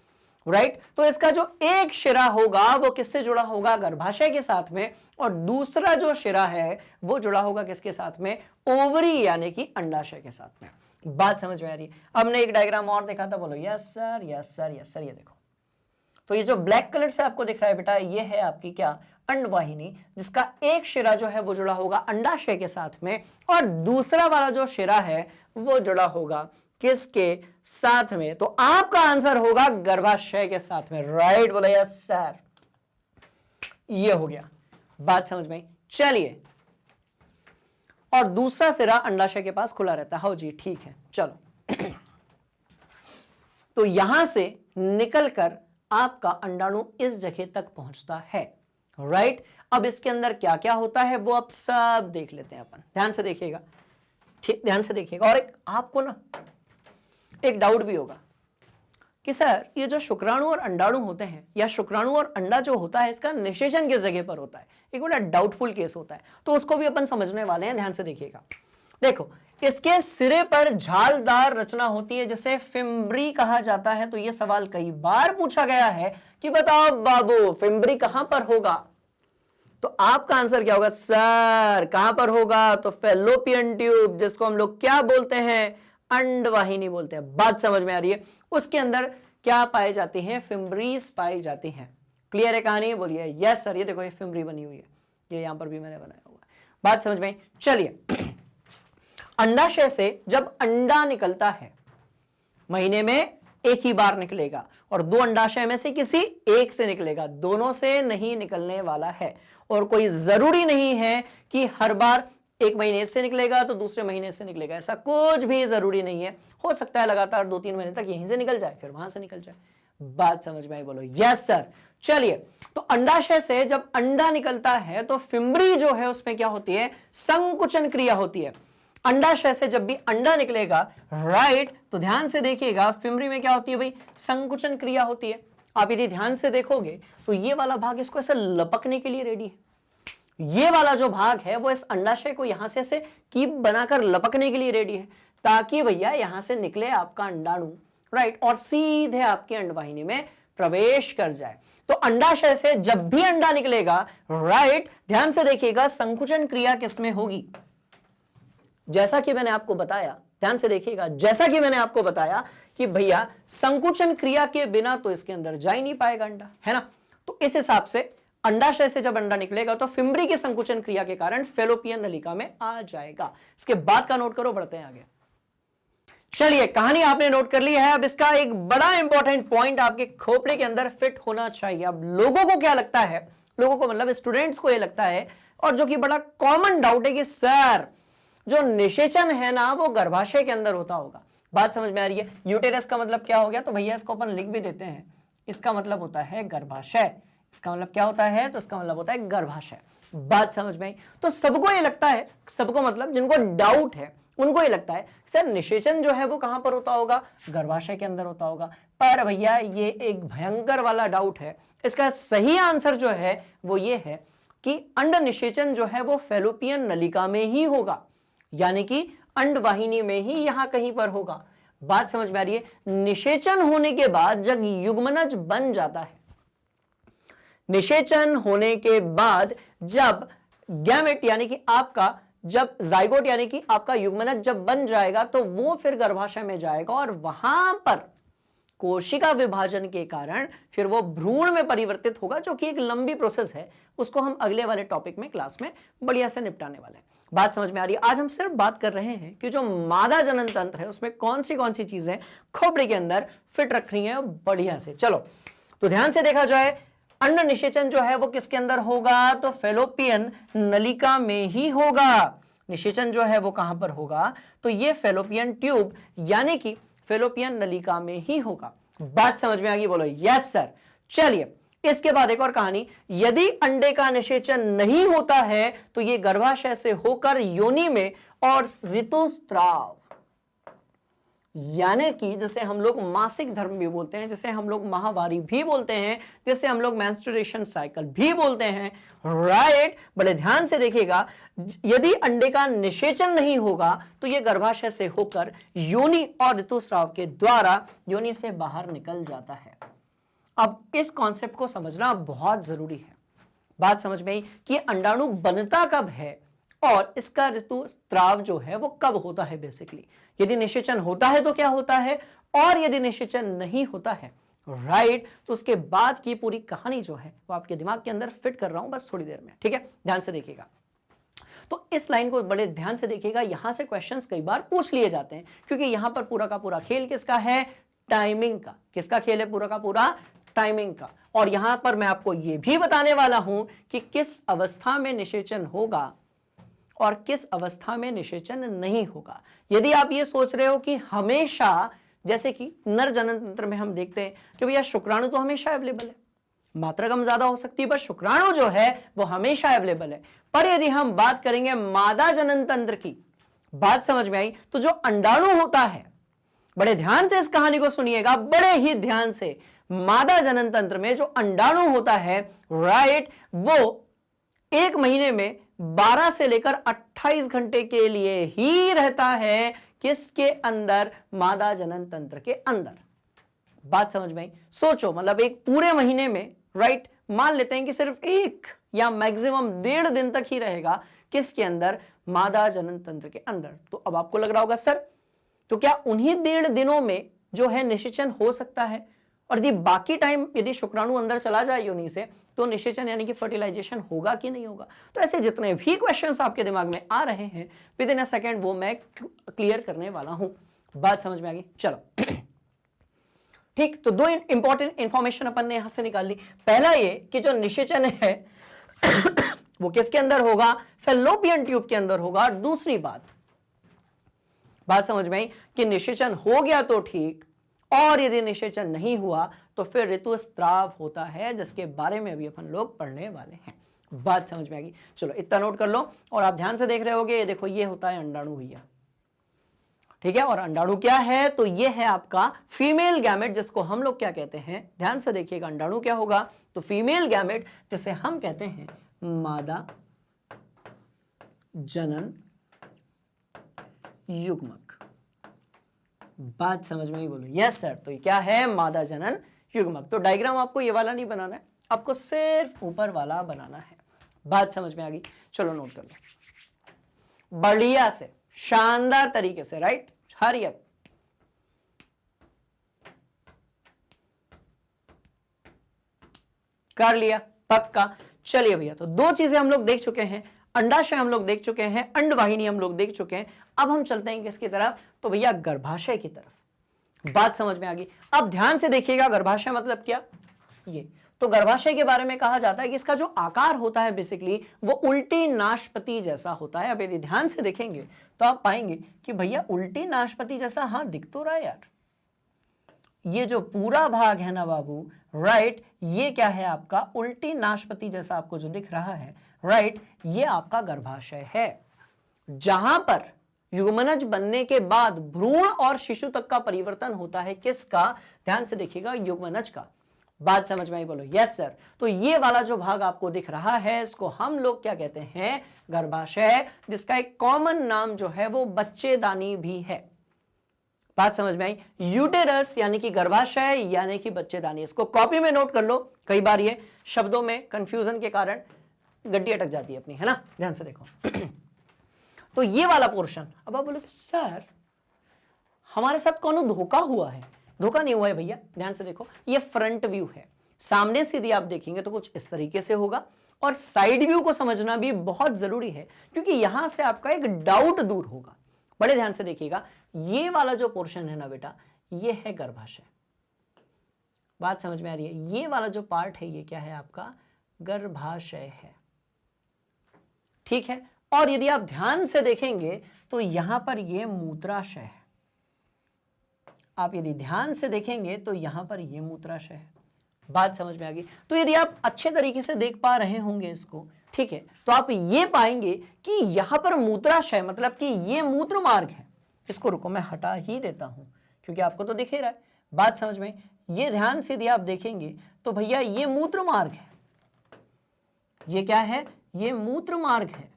राइट? तो इसका जो एक शिरा होगा वो किससे जुड़ा होगा? गर्भाशय के साथ में। और दूसरा जो शिरा है वो जुड़ा होगा किसके साथ में? ओवरी यानी कि अंडाशय के साथ में। बात समझ में आ रही है? हमने एक डायग्राम और देखा था, बोलो yes sir yes sir yes sir. ये देखो, तो ये जो ब्लैक कलर से आपको दिख रहा है बेटा, ये है आपकी क्या? अंडवाहिनी, जिसका एक शिरा जो है वो जुड़ा होगा अंडाशय के साथ में और दूसरा वाला जो शिरा है वो जुड़ा होगा किसके साथ में? तो आपका आंसर होगा गर्भाशय के साथ में। राइट बोला यस सर, ये हो गया। बात समझ में? चलिए, और दूसरा सिरा अंडाशय के पास खुला रहता है। हाँ जी ठीक है, चलो। तो यहां से निकलकर आपका अंडाणु इस जगह तक पहुंचता है, राइट? अब इसके अंदर क्या क्या होता है वो अब सब देख लेते हैं अपन। ध्यान से देखिएगा, ठीक, ध्यान से देखिएगा। और एक आपको ना एक डाउट भी होगा कि सर ये जो शुक्राणु और अंडाणु होते हैं, या शुक्राणु और अंडा जो होता है इसका निषेचन किस जगह पर होता है? एक बड़ा डाउटफुल केस होता है, तो उसको भी अपन समझने वाले हैं। ध्यान से देखिएगा। देखो, इसके सिरे पर झालदार रचना होती है जिसे फिम्ब्री कहा जाता है। तो यह सवाल कई बार पूछा गया है कि बताओ बाबू फिम्ब्री कहां पर होगा? तो आपका आंसर क्या होगा? सर कहां पर होगा? तो फैलोपियन ट्यूब, जिसको हम लोग क्या बोलते हैं? अंडवाहिनी बोलते हैं। बात समझ में आ रही है? उसके अंदर क्या पाए जाते हैं? फिम्ब्रीज पाई जाती हैं। क्लियर है कहानी? बोलिए यस सर। ये देखो, ये फिम्ब्री बनी हुई है, ये यहां पर भी मैंने बनाया हुआ है। बात समझ में? चलिए, अंडाशय से जब अंडा निकलता है, महीने में एक ही बार निकलेगा और दो अंडाशय में से किसी एक से निकलेगा, दोनों से नहीं निकलने वाला है। और कोई जरूरी नहीं है कि हर बार एक महीने से निकलेगा तो दूसरे महीने से निकलेगा, ऐसा कुछ भी जरूरी नहीं है। हो सकता है लगातार 2-3 महीने तक यहीं से निकल जाए, फिर वहां से निकल जाए। बात समझ में आई? बोलो यस सर। चलिए, तो अंडाशय से जब अंडा निकलता है तो फिम्ब्री जो है उसमें क्या होती है? संकुचन क्रिया होती है। अंडाशय से जब भी अंडा निकलेगा, राइट, तो ध्यान से देखिएगा, फिम्ब्री में क्या होती है भाई? संकुचन क्रिया होती है। आप यदि ध्यान से देखोगे तो ये वाला भाग इसको ऐसे लपकने के लिए रेडी है। ये वाला जो भाग है वो इस अंडाशय को यहां से ऐसे कीप बनाकर लपकने के लिए रेडी है, ताकि भैया यहां से निकले आपका अंडाणु, राइट, और सीधे आपकी अंडवाहिनी में प्रवेश कर जाए। तो अंडाशय से जब भी अंडा निकलेगा, राइट, ध्यान से देखिएगा, संकुचन क्रिया किसमें होगी? जैसा कि मैंने आपको बताया, ध्यान से देखिएगा, जैसा कि मैंने आपको बताया कि भैया संकुचन क्रिया के बिना तो इसके अंदर जा ही नहीं पाएगा अंडा, है ना? तो इस हिसाब से अंडाशय से जब अंडा निकलेगा तो फिम्ब्री की संकुचन क्रिया के कारण फैलोपियन नलिका में आ जाएगा। इसके बाद का नोट करो, बढ़ते हैं आगे। चलिए, कहानी आपने नोट कर ली है। अब इसका एक बड़ा इंपॉर्टेंट पॉइंट आपके खोपड़े के अंदर फिट होना चाहिए। अब लोगों को क्या लगता है, लोगों को मतलब स्टूडेंट्स को यह लगता है, और जो कि बड़ा कॉमन डाउट है कि सर जो निषेचन है ना वो गर्भाशय के अंदर होता होगा। बात समझ में आ रही है? यूटेरस का मतलब क्या हो गया? तो भैया इसको अपन लिख भी देते हैं, इसका मतलब होता है गर्भाशय। इसका मतलब क्या होता है? तो इसका मतलब होता है गर्भाशय। बात समझ में आई? तो सबको ये लगता है, सबको मतलब जिनको डाउट है उनको ये लगता है सर निषेचन जो है वो कहां पर होता होगा? गर्भाशय के अंदर होता होगा। पर भैया ये एक भयंकर वाला डाउट है। इसका सही आंसर जो है वो ये है कि अंड निषेचन जो है वो फैलोपियन नलिका में ही होगा, यानी कि अंडवाहिनी में ही यहां कहीं पर होगा। बात समझ में आ रही है? निषेचन होने के बाद जब युग्मनज बन जाता है, निषेचन होने के बाद जब गैमेट यानी कि आपका जब जाइगोट यानी कि आपका युग्मनज जब बन जाएगा तो वो फिर गर्भाशय में जाएगा और वहां पर कोशिका विभाजन के कारण फिर वो भ्रूण में परिवर्तित होगा, जो कि एक लंबी प्रोसेस है। उसको हम अगले वाले टॉपिक में क्लास में बढ़िया से निपटाने वाले हैं। बात समझ में आ रही है? आज हम सिर्फ बात कर रहे हैं कि जो मादा जनन तंत्र है उसमें कौन सी चीजें खोपड़ी के अंदर फिट रखनी है बढ़िया से। चलो तो ध्यान से देखा जाए, अंड निषेचन जो है वो किसके अंदर होगा? तो फेलोपियन नलिका में ही होगा। निषेचन जो है वो कहां पर होगा? तो ये फेलोपियन ट्यूब यानी कि फेलोपियन नलिका में ही होगा। बात समझ में आ गई? बोलो यस सर। चलिए इसके बाद एक और कहानी, यदि अंडे का निषेचन नहीं होता है तो ये गर्भाशय से होकर योनि में और ऋतुस्राव यानी कि जिसे हम लोग मासिक धर्म भी बोलते हैं, जिसे हम लोग माहवारी भी बोलते हैं, जिसे हम लोग मेंस्ट्रुएशन साइकिल भी बोलते हैं, राइट। बड़े ध्यान से देखिएगा, यदि अंडे का निषेचन नहीं होगा तो यह गर्भाशय से होकर योनि और ऋतुस्राव के द्वारा योनि से बाहर निकल जाता है। अब इस कॉन्सेप्ट को समझना बहुत जरूरी है। बात समझ में आई कि अंडाणु बनता कब है और इसका ऋतुस्राव जो है वो कब होता है। बेसिकली यदि निषेचन होता है तो क्या होता है, और यदि निषेचन नहीं होता है, राइट, तो उसके बाद की पूरी कहानी जो है वो आपके दिमाग के अंदर फिट कर रहा हूं बस थोड़ी देर में, ठीक है। ध्यान से देखिएगा, तो इस लाइन को बड़े ध्यान से देखिएगा। यहां से क्वेश्चंस कई बार पूछ लिए जाते हैं, क्योंकि यहां पर पूरा का पूरा खेल किसका है? टाइमिंग का। किसका खेल है? पूरा का पूरा टाइमिंग का। और यहां पर मैं आपको यह भी बताने वाला हूं कि किस अवस्था में निषेचन होगा और किस अवस्था में निषेचन नहीं होगा। यदि आप ये सोच रहे हो कि हमेशा, जैसे कि नर जनन तंत्र में हम देखते हैं कि भैया शुक्राणु तो हमेशा अवेलेबल है, मात्रा कम ज्यादा हो सकती है पर शुक्राणु जो है वो हमेशा अवेलेबल है। पर यदि हम बात करेंगे मादा जनन तंत्र की, बात समझ में आई, तो जो अंडाणु होता है, बड़े ध्यान से इस कहानी को सुनिएगा, बड़े ही ध्यान से। मादा जनन तंत्र में जो अंडाणु होता है, राइट, वो 1 महीने में 12 से लेकर 28 घंटे के लिए ही रहता है। किसके अंदर? मादा जनन तंत्र के अंदर। बात समझ में आई? सोचो, मतलब एक पूरे महीने में, राइट, मान लेते हैं कि सिर्फ 1 या मैक्सिमम 1.5 दिन तक ही रहेगा। किसके अंदर? मादा जनन तंत्र के अंदर। तो अब आपको लग रहा होगा सर, तो क्या उन्हीं 1.5 दिनों में जो है निषेचन हो सकता है, और यदि बाकी टाइम यदि शुक्राणु अंदर चला जाए योनि से तो निषेचन यानी कि फर्टिलाइजेशन होगा कि नहीं होगा? तो ऐसे जितने भी क्वेश्चंस आपके दिमाग में आ रहे हैं विद इन अ सेकेंड वो मैं क्लियर करने वाला हूं। बात समझ में आ गई? चलो ठीक, तो 2 इंपॉर्टेंट इंफॉर्मेशन अपन ने यहां से निकाल ली। पहला ये कि जो निषेचन है वो किसके अंदर होगा? फैलोपियन ट्यूब के अंदर होगा। और दूसरी बात समझ में आई कि निषेचन हो गया तो ठीक, और यदि निषेचन नहीं हुआ तो फिर ऋतुस्राव होता है, जिसके बारे में अभी अपन लोग पढ़ने वाले हैं। बात समझ में आ गई? चलो इतना नोट कर लो। और आप ध्यान से देख रहे होगे, ये देखो, ये होता है अंडाणु भैया, ठीक है। और अंडाणु क्या है? तो ये है आपका फीमेल गैमेट, जिसको हम लोग क्या कहते हैं? ध्यान से देखिएगा, अंडाणु क्या होगा? तो फीमेल गैमेट, जिसे हम कहते हैं मादा जनन युग्मक। बात समझ में ही? बोलो यस सर। तो ये क्या है? मादा जनन युग्मक। तो डायग्राम आपको ये वाला नहीं बनाना है, आपको सिर्फ ऊपर वाला बनाना है। बात समझ में आ गई? चलो नोट कर लो बढ़िया से, शानदार तरीके से, राइट। Hurry up. कर लिया? पक्का। चलिए भैया, तो 2 चीजें हम लोग देख चुके हैं, अंडाशय हम लोग देख चुके हैं, अंडवाहिनी हम लोग देख चुके हैं। अब हम चलते हैं किसकी तरफ? तो भैया गर्भाशय की तरफ। बात समझ में आ गई? अब ध्यान से देखिएगा, गर्भाशय मतलब क्या? ये तो गर्भाशय के बारे में कहा जाता है कि इसका जो आकार होता है बेसिकली वो उल्टी नाशपति जैसा होता है। अब यदि ध्यान से देखेंगे तो आप पाएंगे कि भैया उल्टी नाशपति जैसा, हाँ दिख तो रहा है यार, ये जो पूरा भाग है ना बाबू, राइट, ये क्या है आपका? उल्टी नाशपति जैसा आपको जो दिख रहा है, राइट, ये आपका गर्भाशय है, जहां पर युग्मनज बनने के बाद भ्रूण और शिशु तक का परिवर्तन होता है। किसका? ध्यान से देखिएगा, युग्मनज का। बात समझ में आई? बोलो यस सर। तो ये वाला जो भाग आपको दिख रहा है, इसको हम लोग क्या कहते हैं? गर्भाशय, जिसका एक कॉमन नाम जो है वो बच्चेदानी भी है। बात समझ में आई? यूटेरस यानी कि गर्भाशय यानी कि बच्चेदानी। इसको कॉपी में नोट कर लो, कई बार ये शब्दों में कंफ्यूजन के कारण गड्डी अटक जाती है अपनी, है ना। ध्यान से देखो तो ये वाला पोर्शन, अब आप बोलोगे सर हमारे साथ कौन धोखा हुआ है? धोखा नहीं हुआ है भैया, ध्यान से देखो, ये फ्रंट व्यू है, सामने से यदि आप देखेंगे तो कुछ इस तरीके से होगा, और साइड व्यू को समझना भी बहुत जरूरी है क्योंकि यहां से आपका एक डाउट दूर होगा। बड़े ध्यान से देखिएगा, ये वाला जो पोर्शन है ना बेटा, ये है गर्भाशय। बात समझ में आ रही है? ये वाला जो पार्ट है ये क्या है आपका? गर्भाशय है, ठीक है। और यदि आप ध्यान से देखेंगे तो यहां पर ये मूत्राशय है। आप यदि ध्यान से देखेंगे तो यहां पर ये मूत्राशय है। बात समझ में आ गई? तो यदि आप अच्छे तरीके से देख पा रहे होंगे इसको, ठीक है, तो आप ये पाएंगे कि यहां पर मूत्राशय मतलब कि ये मूत्र मार्ग है। इसको रुको मैं हटा ही देता हूं क्योंकि आपको तो दिख ही रहा है। बात समझ में? ये ध्यान से यदि आप देखेंगे तो भैया ये मूत्र मार्ग है। ये क्या है? ये मूत्र मार्ग है।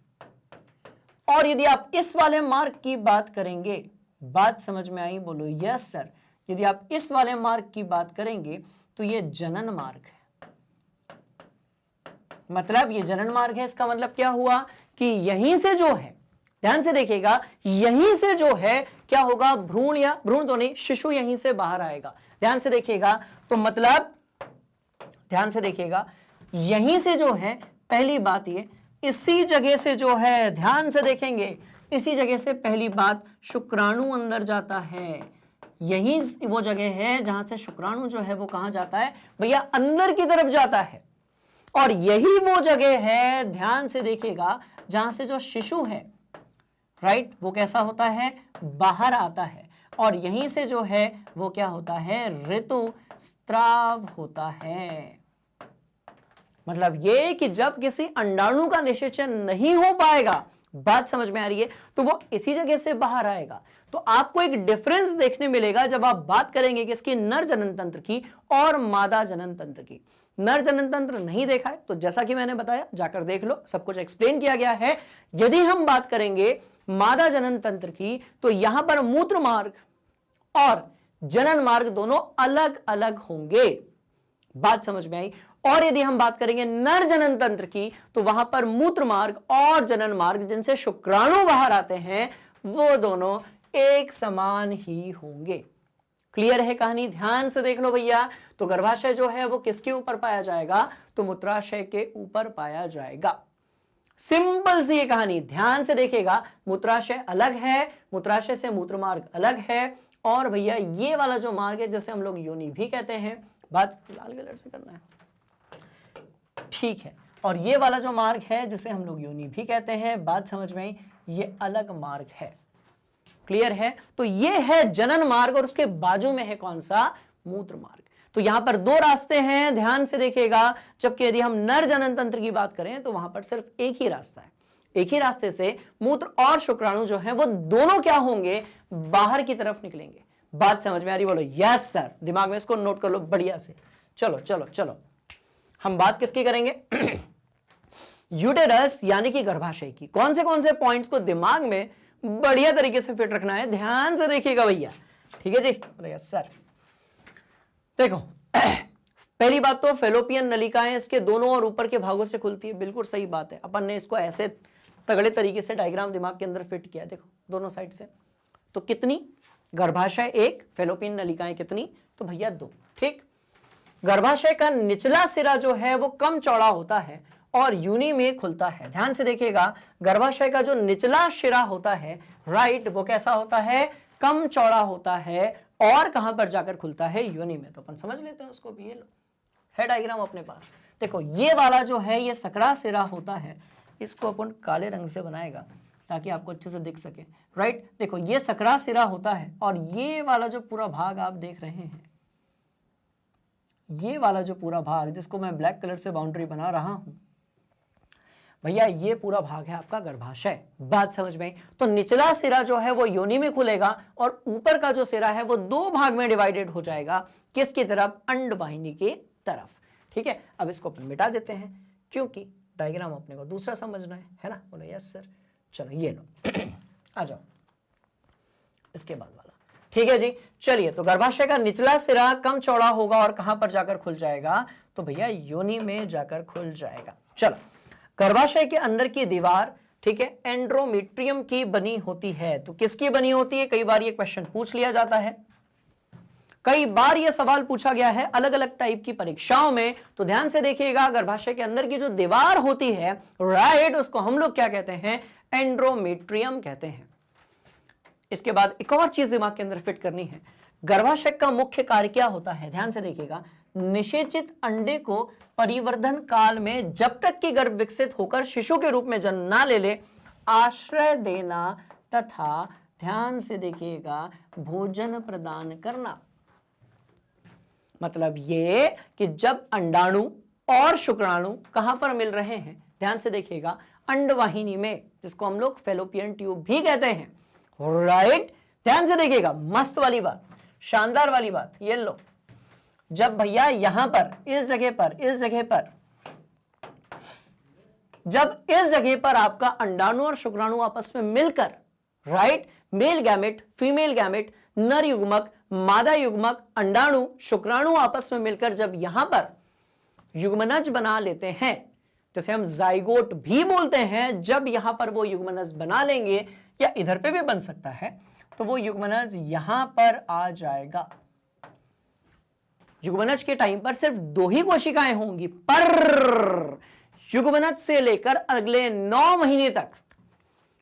और यदि आप इस वाले मार्ग की बात करेंगे, बात समझ में आई? बोलो यस सर। यदि आप इस वाले मार्ग की बात करेंगे तो ये जनन मार्ग है। मतलब ये जनन मार्ग है, इसका मतलब क्या हुआ कि यहीं से जो है, ध्यान से देखिएगा, यहीं से जो है क्या होगा? भ्रूण, या भ्रूण तो नहीं, शिशु यहीं से बाहर आएगा। ध्यान से देखिएगा, तो मतलब ध्यान से देखिएगा, यहीं से जो है, पहली बात ये, इसी जगह से जो है, ध्यान से देखेंगे, इसी जगह से पहली बात शुक्राणु अंदर जाता है। यही वो जगह है जहां से शुक्राणु जो है वो कहां जाता है भैया? अंदर की तरफ जाता है। और यही वो जगह है, ध्यान से देखिएगा, जहां से जो शिशु है, राइट, वो कैसा होता है? बाहर आता है। और यहीं से जो है वो क्या होता है? ऋतुस्राव होता है। मतलब ये कि जब किसी अंडाणु का निषेचन नहीं हो पाएगा, बात समझ में आ रही है, तो वो इसी जगह से बाहर आएगा। तो आपको एक डिफरेंस देखने मिलेगा जब आप बात करेंगे कि इसकी नर जनन तंत्र की और मादा जनन तंत्र की। नर जनन तंत्र नहीं देखा है तो जैसा कि मैंने बताया, जाकर देख लो, सब कुछ एक्सप्लेन किया गया है। यदि हम बात करेंगे मादा जनन तंत्र की तो यहां पर मूत्र मार्ग और जनन मार्ग दोनों अलग अलग होंगे। बात समझ में आई? और यदि हम बात करेंगे नर जनन तंत्र की तो वहां पर मूत्र मार्ग और जनन मार्ग जिनसे शुक्राणु बाहर आते हैं वो दोनों एक समान ही होंगे। क्लियर है कहानी? ध्यान से देख लो भैया। तो गर्भाशय जो है वो किसके ऊपर पाया जाएगा? तो मूत्राशय के ऊपर पाया जाएगा। सिंपल सी ये कहानी, ध्यान से देखिएगा, मूत्राशय अलग है, मूत्राशय से मूत्र मार्ग अलग है। और भैया ये वाला जो मार्ग है जैसे हम लोग योनि भी कहते हैं, बात लाल कलर से करना है, ठीक है। और ये वाला जो मार्ग है जिसे हम लोग योनि भी कहते हैं, बात समझ में आई? ये अलग मार्ग है। क्लियर है? तो ये है जनन मार्ग और उसके बाजू में है कौन सा? मूत्र मार्ग। तो यहां पर दो रास्ते हैं, ध्यान से देखिएगा। जबकि यदि हम नर जनन तंत्र की बात करें तो वहां पर सिर्फ एक ही रास्ता है। एक ही रास्ते से मूत्र और शुक्राणु जो है वो दोनों क्या होंगे? बाहर की तरफ निकलेंगे। बात समझ में आ रही? बोलो यस सर। दिमाग में इसको नोट कर लो बढ़िया से। चलो चलो चलो, हम बात किसकी करेंगे? यूटेरस यानी कि गर्भाशय की। कौन से पॉइंट्स को दिमाग में बढ़िया तरीके से फिट रखना है, ध्यान से देखिएगा भैया, ठीक है जी? बोले यस सर। देखो, पहली बात तो फेलोपियन नलिकाएं इसके दोनों और ऊपर के भागों से खुलती है, बिल्कुल सही बात है। अपन ने इसको ऐसे तगड़े तरीके से डायग्राम दिमाग के अंदर फिट किया, देखो दोनों साइड से। तो कितनी? गर्भाशय एक, फेलोपियन नलिकाएं कितनी? तो भैया दो, ठीक। गर्भाशय का निचला सिरा जो है वो कम चौड़ा होता है और योनि में खुलता है। ध्यान से देखिएगा, गर्भाशय का जो निचला सिरा होता है, राइट, वो कैसा होता है? कम चौड़ा होता है। और कहां पर जाकर खुलता है? योनि में। तो अपन समझ लेते हैं उसको भी। ये लो है डायग्राम अपने पास। देखो ये वाला जो है ये सकरा सिरा होता है, इसको अपन काले रंग से बनाएगा ताकि आपको अच्छे से दिख सके, राइट। देखो ये सकरा सिरा होता है और ये वाला जो पूरा भाग आप देख रहे हैं, ये वाला जो पूरा भाग जिसको मैं ब्लैक कलर से बाउंड्री बना रहा हूं भैया, ये पूरा भाग है आपका गर्भाशय। बात समझ में? तो निचला सिरा जो है वो योनि में खुलेगा और ऊपर का जो सिरा है वो दो भाग में डिवाइडेड हो जाएगा। किसकी तरफ? अंडवाहिनी की तरफ, ठीक है। अब इसको अपन मिटा देते हैं क्योंकि डायग्राम अपने को दूसरा समझना है ना? बोलो यस सर। चलो ये लो आ जाओ इसके बाद वाला, ठीक है जी। चलिए, तो गर्भाशय का निचला सिरा कम चौड़ा होगा और कहां पर जाकर खुल जाएगा? तो भैया योनि में जाकर खुल जाएगा। चलो, गर्भाशय के अंदर की दीवार ठीक है, एंड्रोमेट्रियम की बनी होती है। तो किसकी बनी होती है, कई बार ये क्वेश्चन पूछ लिया जाता है, कई बार ये सवाल पूछा गया है अलग अलग टाइप की परीक्षाओं में। तो ध्यान से देखिएगा, गर्भाशय के अंदर की जो दीवार होती है, राइट, उसको हम लोग क्या कहते हैं, एंड्रोमेट्रियम कहते हैं। इसके बाद एक और चीज दिमाग के अंदर फिट करनी है, गर्भाशय का मुख्य कार्य क्या होता है, ध्यान से देखिएगा, निषेचित अंडे को परिवर्धन काल में जब तक कि गर्भ विकसित होकर शिशु के रूप में जन्म ना ले ले, आश्रय देना तथा ध्यान से देखिएगा भोजन प्रदान करना। मतलब ये कि जब अंडाणु और शुक्राणु कहां पर मिल रहे हैं, ध्यान से देखिएगा, अंडवाहिनी में, जिसको हम लोग फेलोपियन ट्यूब भी कहते हैं, राइट। ध्यान से देखिएगा, मस्त वाली बात, शानदार वाली बात, ये लो, जब भैया यहां पर इस जगह पर जब इस जगह पर आपका अंडाणु और शुक्राणु आपस में मिलकर, right, male gamete female gamete, नर युग्मक मादा युग्मक, अंडाणु शुक्राणु आपस में मिलकर जब यहां पर युग्मनज बना लेते हैं, जैसे हम जाइगोट भी बोलते हैं, जब यहां पर वो युग्मनज बना लेंगे, या इधर पे भी बन सकता है, तो वो युग्मनज यहां पर आ जाएगा। युग्मनज के टाइम पर सिर्फ 2 ही कोशिकाएं होंगी, पर युग्मनज से लेकर अगले 9 महीने तक,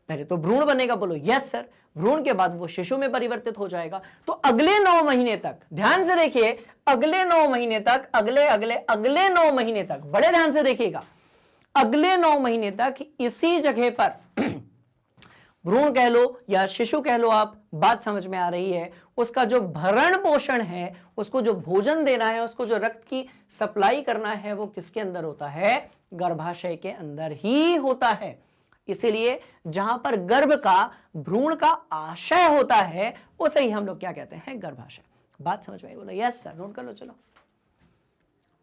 पहले तो भ्रूण बनेगा, बोलो यस सर, भ्रूण के बाद वो शिशु में परिवर्तित हो जाएगा। तो अगले 9 महीने तक, ध्यान से देखिए, अगले 9 महीने तक, अगले 9 महीने तक, बड़े ध्यान से देखिएगा, अगले 9 महीने तक इसी जगह पर भ्रूण कह लो या शिशु कह लो, आप बात समझ में आ रही है, उसका जो भरण पोषण है, उसको जो भोजन देना है, उसको जो रक्त की सप्लाई करना है, वो किसके अंदर होता है, गर्भाशय के अंदर ही होता है। इसीलिए जहां पर गर्भ का, भ्रूण का आशय होता है, उसे ही हम लोग क्या कहते हैं, गर्भाशय। बात समझ में आई, बोलो यस सर, नोट कर लो। चलो,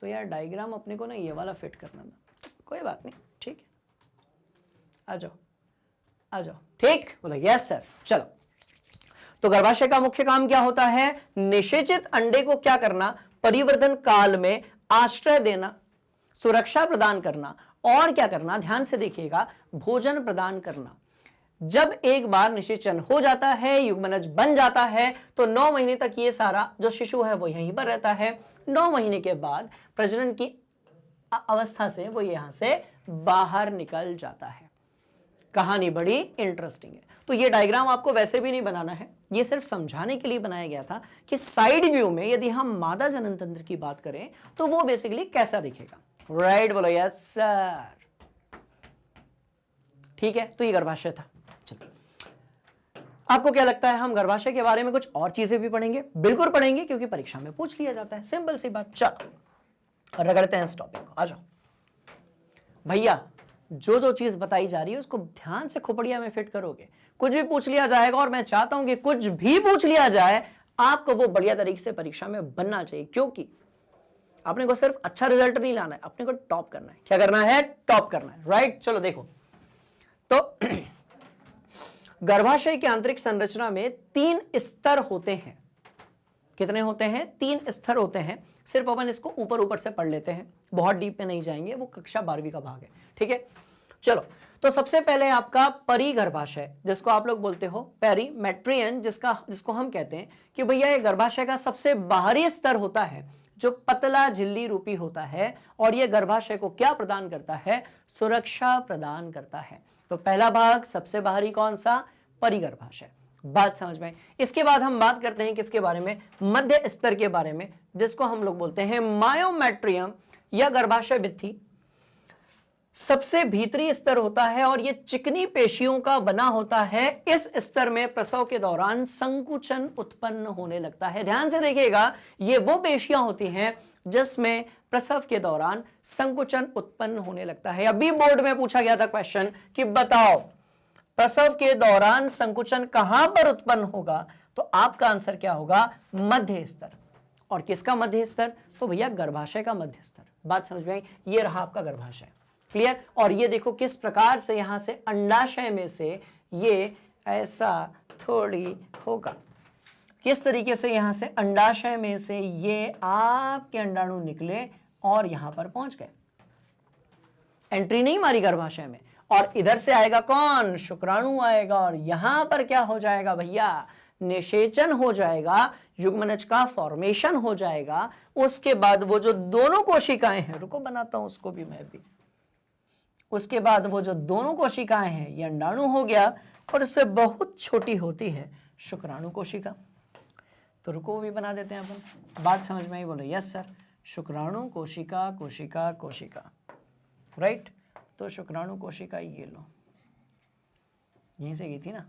तो यार डायग्राम अपने को ना ये वाला फिट करना था, कोई बात नहीं, ठीक है, आ जाओ आ जाओ, ठीक, बोलो यस सर। चलो, तो गर्भाशय का मुख्य काम क्या होता है, निषेचित अंडे को क्या करना, परिवर्तन काल में आश्रय देना, सुरक्षा प्रदान करना, और क्या करना, ध्यान से देखिएगा, भोजन प्रदान करना। जब एक बार निषेचन हो जाता है, युग्मनज बन जाता है, तो 9 महीने तक ये सारा जो शिशु है वो यहीं पर रहता है। 9 महीने के बाद प्रजनन की अवस्था से वो यहां से बाहर निकल जाता है। कहानी बड़ी इंटरेस्टिंग है। तो ये डायग्राम आपको वैसे भी नहीं बनाना है, ये सिर्फ समझाने के लिए बनाया गया था कि साइड व्यू में यदि हम मादा जनन तंत्र की बात करें तो वो बेसिकली कैसा दिखेगा, राइट, बोलो यस सर, ठीक है। तो ये गर्भाशय था। चलो, आपको क्या लगता है, हम गर्भाशय के बारे में कुछ और चीजें भी पढ़ेंगे? बिल्कुल पढ़ेंगे, क्योंकि परीक्षा में पूछ लिया जाता है, सिंपल सी बात। चलो रगड़ते हैं इस टॉपिक को, आ जाओ भैया। जो जो चीज बताई जा रही है उसको ध्यान से खोपड़िया में फिट करोगे, कुछ भी पूछ लिया जाएगा, और मैं चाहता हूं कि कुछ भी पूछ लिया जाए आपको वो बढ़िया तरीके से परीक्षा में बनना चाहिए, क्योंकि आपने को सिर्फ अच्छा रिजल्ट नहीं लाना है, अपने को टॉप करना है। क्या करना है, टॉप करना है, राइट। चलो देखो, तो गर्भाशय की आंतरिक संरचना में 3 स्तर होते हैं। कितने होते हैं, 3 स्तर होते हैं। सिर्फ अपन इसको ऊपर ऊपर से पढ़ लेते हैं, बहुत डीप में नहीं जाएंगे, वो कक्षा 12वीं का भाग है, ठीक है। चलो, तो सबसे पहले आपका परिगर्भाशय, जिसको आप लोग बोलते हो पेरीमेट्रियन, जिसको हम कहते हैं कि भैया ये गर्भाशय का सबसे बाहरी स्तर होता है, जो पतला झिल्ली रूपी होता है, और ये गर्भाशय को क्या प्रदान करता है, सुरक्षा प्रदान करता है। तो पहला भाग सबसे बाहरी कौन सा, परिगर्भाशय। बात समझ में। इसके बाद हम बात करते हैं किसके बारे में, मध्य स्तर के बारे में, जिसको हम लोग बोलते हैं मायोमेट्रियम या गर्भाशय भित्ति। सबसे भीतरी स्तर होता है और ये चिकनी पेशियों का बना होता है। इस स्तर में प्रसव के दौरान संकुचन उत्पन्न होने लगता है। ध्यान से देखिएगा, ये वो पेशियां होती हैं जिसमें प्रसव के दौरान संकुचन उत्पन्न होने लगता है। अभी बोर्ड में पूछा गया था क्वेश्चन कि बताओ प्रसव के दौरान संकुचन कहां पर उत्पन्न होगा, तो आपका आंसर क्या होगा, मध्य स्तर। और किसका मध्य स्तर, तो भैया गर्भाशय का मध्य स्तर। बात समझ में आई, ये रहा आपका गर्भाशय, क्लियर। और ये देखो किस प्रकार से यहां से अंडाशय में से ये ऐसा थोड़ी होगा, किस तरीके से यहां से अंडाशय में से ये आपके अंडाणु निकले और यहां पर पहुंच गए। एंट्री नहीं मारी गर्भाशय में, और इधर से आएगा कौन, शुक्राणु आएगा, और यहां पर क्या हो जाएगा भैया, निषेचन हो जाएगा, युग्मनज का फॉर्मेशन हो जाएगा। उसके बाद वो जो दोनों कोशिकाएं हैं, रुको बनाता हूं उसको भी मैं भी, उसके बाद वो जो दोनों कोशिकाएं हैं, ये अंडाणु हो गया, और इससे बहुत छोटी होती है शुक्राणु कोशिका। तो रुको भी बना देते हैं अपन, बात समझ में आई, बोलो यस सर, शुक्राणु कोशिका कोशिका कोशिका, राइट। तो शुक्राणु कोशिका ये लो, यहीं से गई थी ना।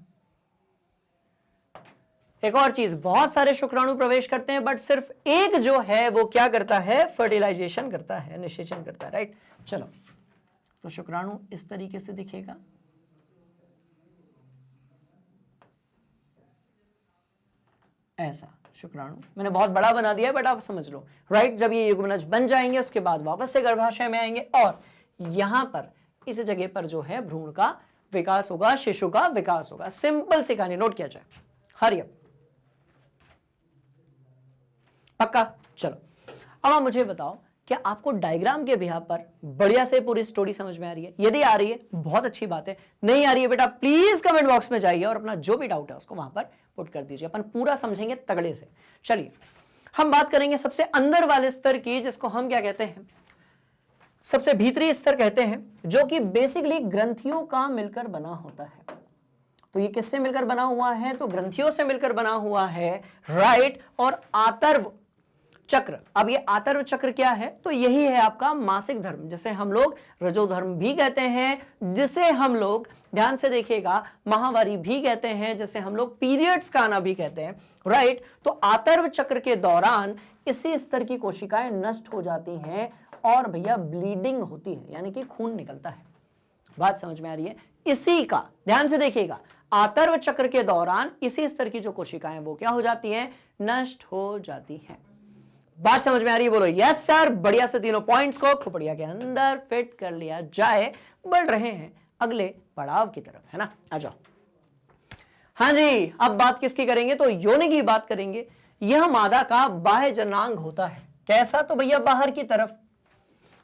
एक और चीज, बहुत सारे शुक्राणु प्रवेश करते हैं, बट सिर्फ एक जो है वो क्या करता है, फर्टिलाइजेशन करता है, निषेचन करता है, राइट। चलो, तो शुक्राणु इस तरीके से दिखेगा, ऐसा शुक्राणु मैंने बहुत बड़ा बना दिया है, बट आप समझ लो, राइट। जब ये युग्मनज बन जाएंगे उसके बाद वापस से गर्भाशय में आएंगे, और यहां पर इस जगह पर जो है भ्रूण का विकास होगा, शिशु का विकास होगा। सिंपल सी कहानी, नोट किया जाए, हरी अप, पक्का। चलो, अब आप मुझे बताओ, क्या आपको डायग्राम के बिहार पर बढ़िया से पूरी स्टोरी समझ में आ रही है? यदि आ रही है बहुत अच्छी बात है, नहीं आ रही है बेटा प्लीज कमेंट बॉक्स में जाइए और अपना जो भी डाउट है उसको वहां पर पुट कर दीजिए, अपन पूरा समझेंगे तगड़े से। चलिए, हम बात करेंगे सबसे अंदर वाले स्तर की, जिसको हम क्या कहते हैं, सबसे भीतरी स्तर कहते हैं, जो कि बेसिकली ग्रंथियों का मिलकर बना होता है। तो ये किससे मिलकर बना हुआ है, तो ग्रंथियों से मिलकर बना हुआ है, राइट। और आतर्व चक्र, अब ये आतर्व चक्र क्या है, तो यही है आपका मासिक धर्म, जिसे हम लोग रजोधर्म भी कहते हैं, जिसे हम लोग ध्यान से देखिएगा माहवारी भी कहते हैं, जिसे हम लोग पीरियड्स का आना भी कहते हैं, राइट। तो आतर्व चक्र के दौरान इसी स्तर की कोशिकाएं नष्ट हो जाती हैं और भैया ब्लीडिंग होती है, यानी कि खून निकलता है। बात समझ में आ रही है? इसी का ध्यान से देखिएगा, आतर्व चक्र के दौरान इसी स्तर की जो कोशिकाएं वो क्या हो जाती हैं, नष्ट हो जाती हैं। बात समझ में आ रही है? बोलो यस सर। बढ़िया से तीनों पॉइंट्स को खोपड़िया के अंदर फिट कर लिया जाए। बढ़ रहे हैं अगले पड़ाव की तरफ, है ना? आ जाओ। हाँ जी, अब बात किसकी करेंगे, तो योनि की बात करेंगे। यह मादा का बाह्य जनांग होता है। कैसा, तो भैया बाहर की तरफ,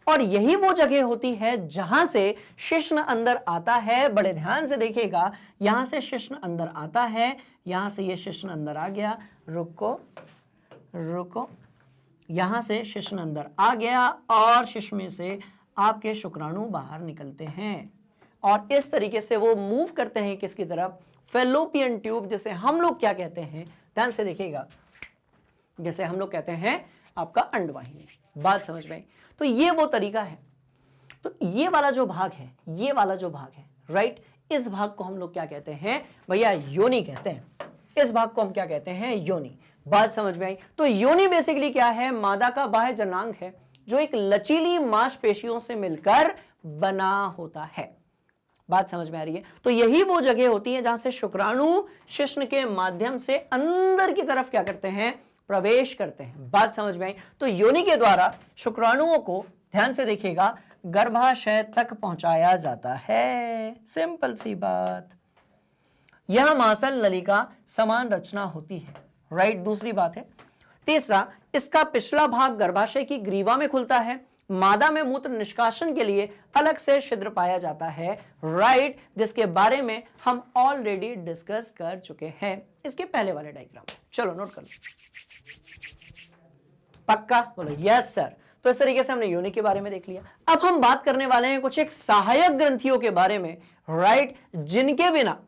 और यही वो जगह होती है जहां से शिश्न अंदर आता है। बड़े ध्यान से देखिएगा, यहां से शिश्न अंदर आता है, यहां से ये शिश्न अंदर आ गया, रुको रुको, यहां से शिश्न अंदर आ गया और शिश्न में से आपके शुक्राणु बाहर निकलते हैं और इस तरीके से वो मूव करते हैं किसकी तरफ, फेलोपियन ट्यूब, जिसे हम लोग क्या कहते हैं, ध्यान से देखिएगा, जैसे हम लोग कहते हैं आपका अंडवाहिनी। बात समझ में आई? तो ये वो तरीका है। तो ये वाला जो भाग है, ये वाला जो भाग है, राइट, इस भाग को हम लोग क्या कहते हैं भैया, योनि कहते हैं। इस भाग को हम क्या कहते हैं, योनि। बात समझ में आई? तो योनि बेसिकली क्या है, मादा का बाह्य जनांग है जो एक लचीली मांसपेशियों से मिलकर बना होता है। बात समझ में आ रही है? तो यही वो जगह होती है जहां से शुक्राणु शिश्न के माध्यम से अंदर की तरफ क्या करते हैं, प्रवेश करते हैं। बात समझ में आई? तो योनि के द्वारा शुक्राणुओं को ध्यान से देखिएगा गर्भाशय तक पहुंचाया जाता है। सिंपल सी बात। यह मासल नलिका समान रचना होती है, राइट। दूसरी बात है, तीसरा, इसका पिछला भाग गर्भाशय की ग्रीवा में खुलता है। मादा में मूत्र निष्कासन के लिए अलग से छिद्र पाया जाता है, राइट, जिसके बारे में हम ऑलरेडी डिस्कस कर चुके हैं इसके पहले वाले डायग्राम। चलो नोट कर लो, पक्का? बोलो यस सर। तो इस तरीके से हमने योनि के बारे में देख लिया। अब हम बात करने वाले हैं कुछ एक सहायक ग्रंथियों के बारे में, राइट, जिनके बिना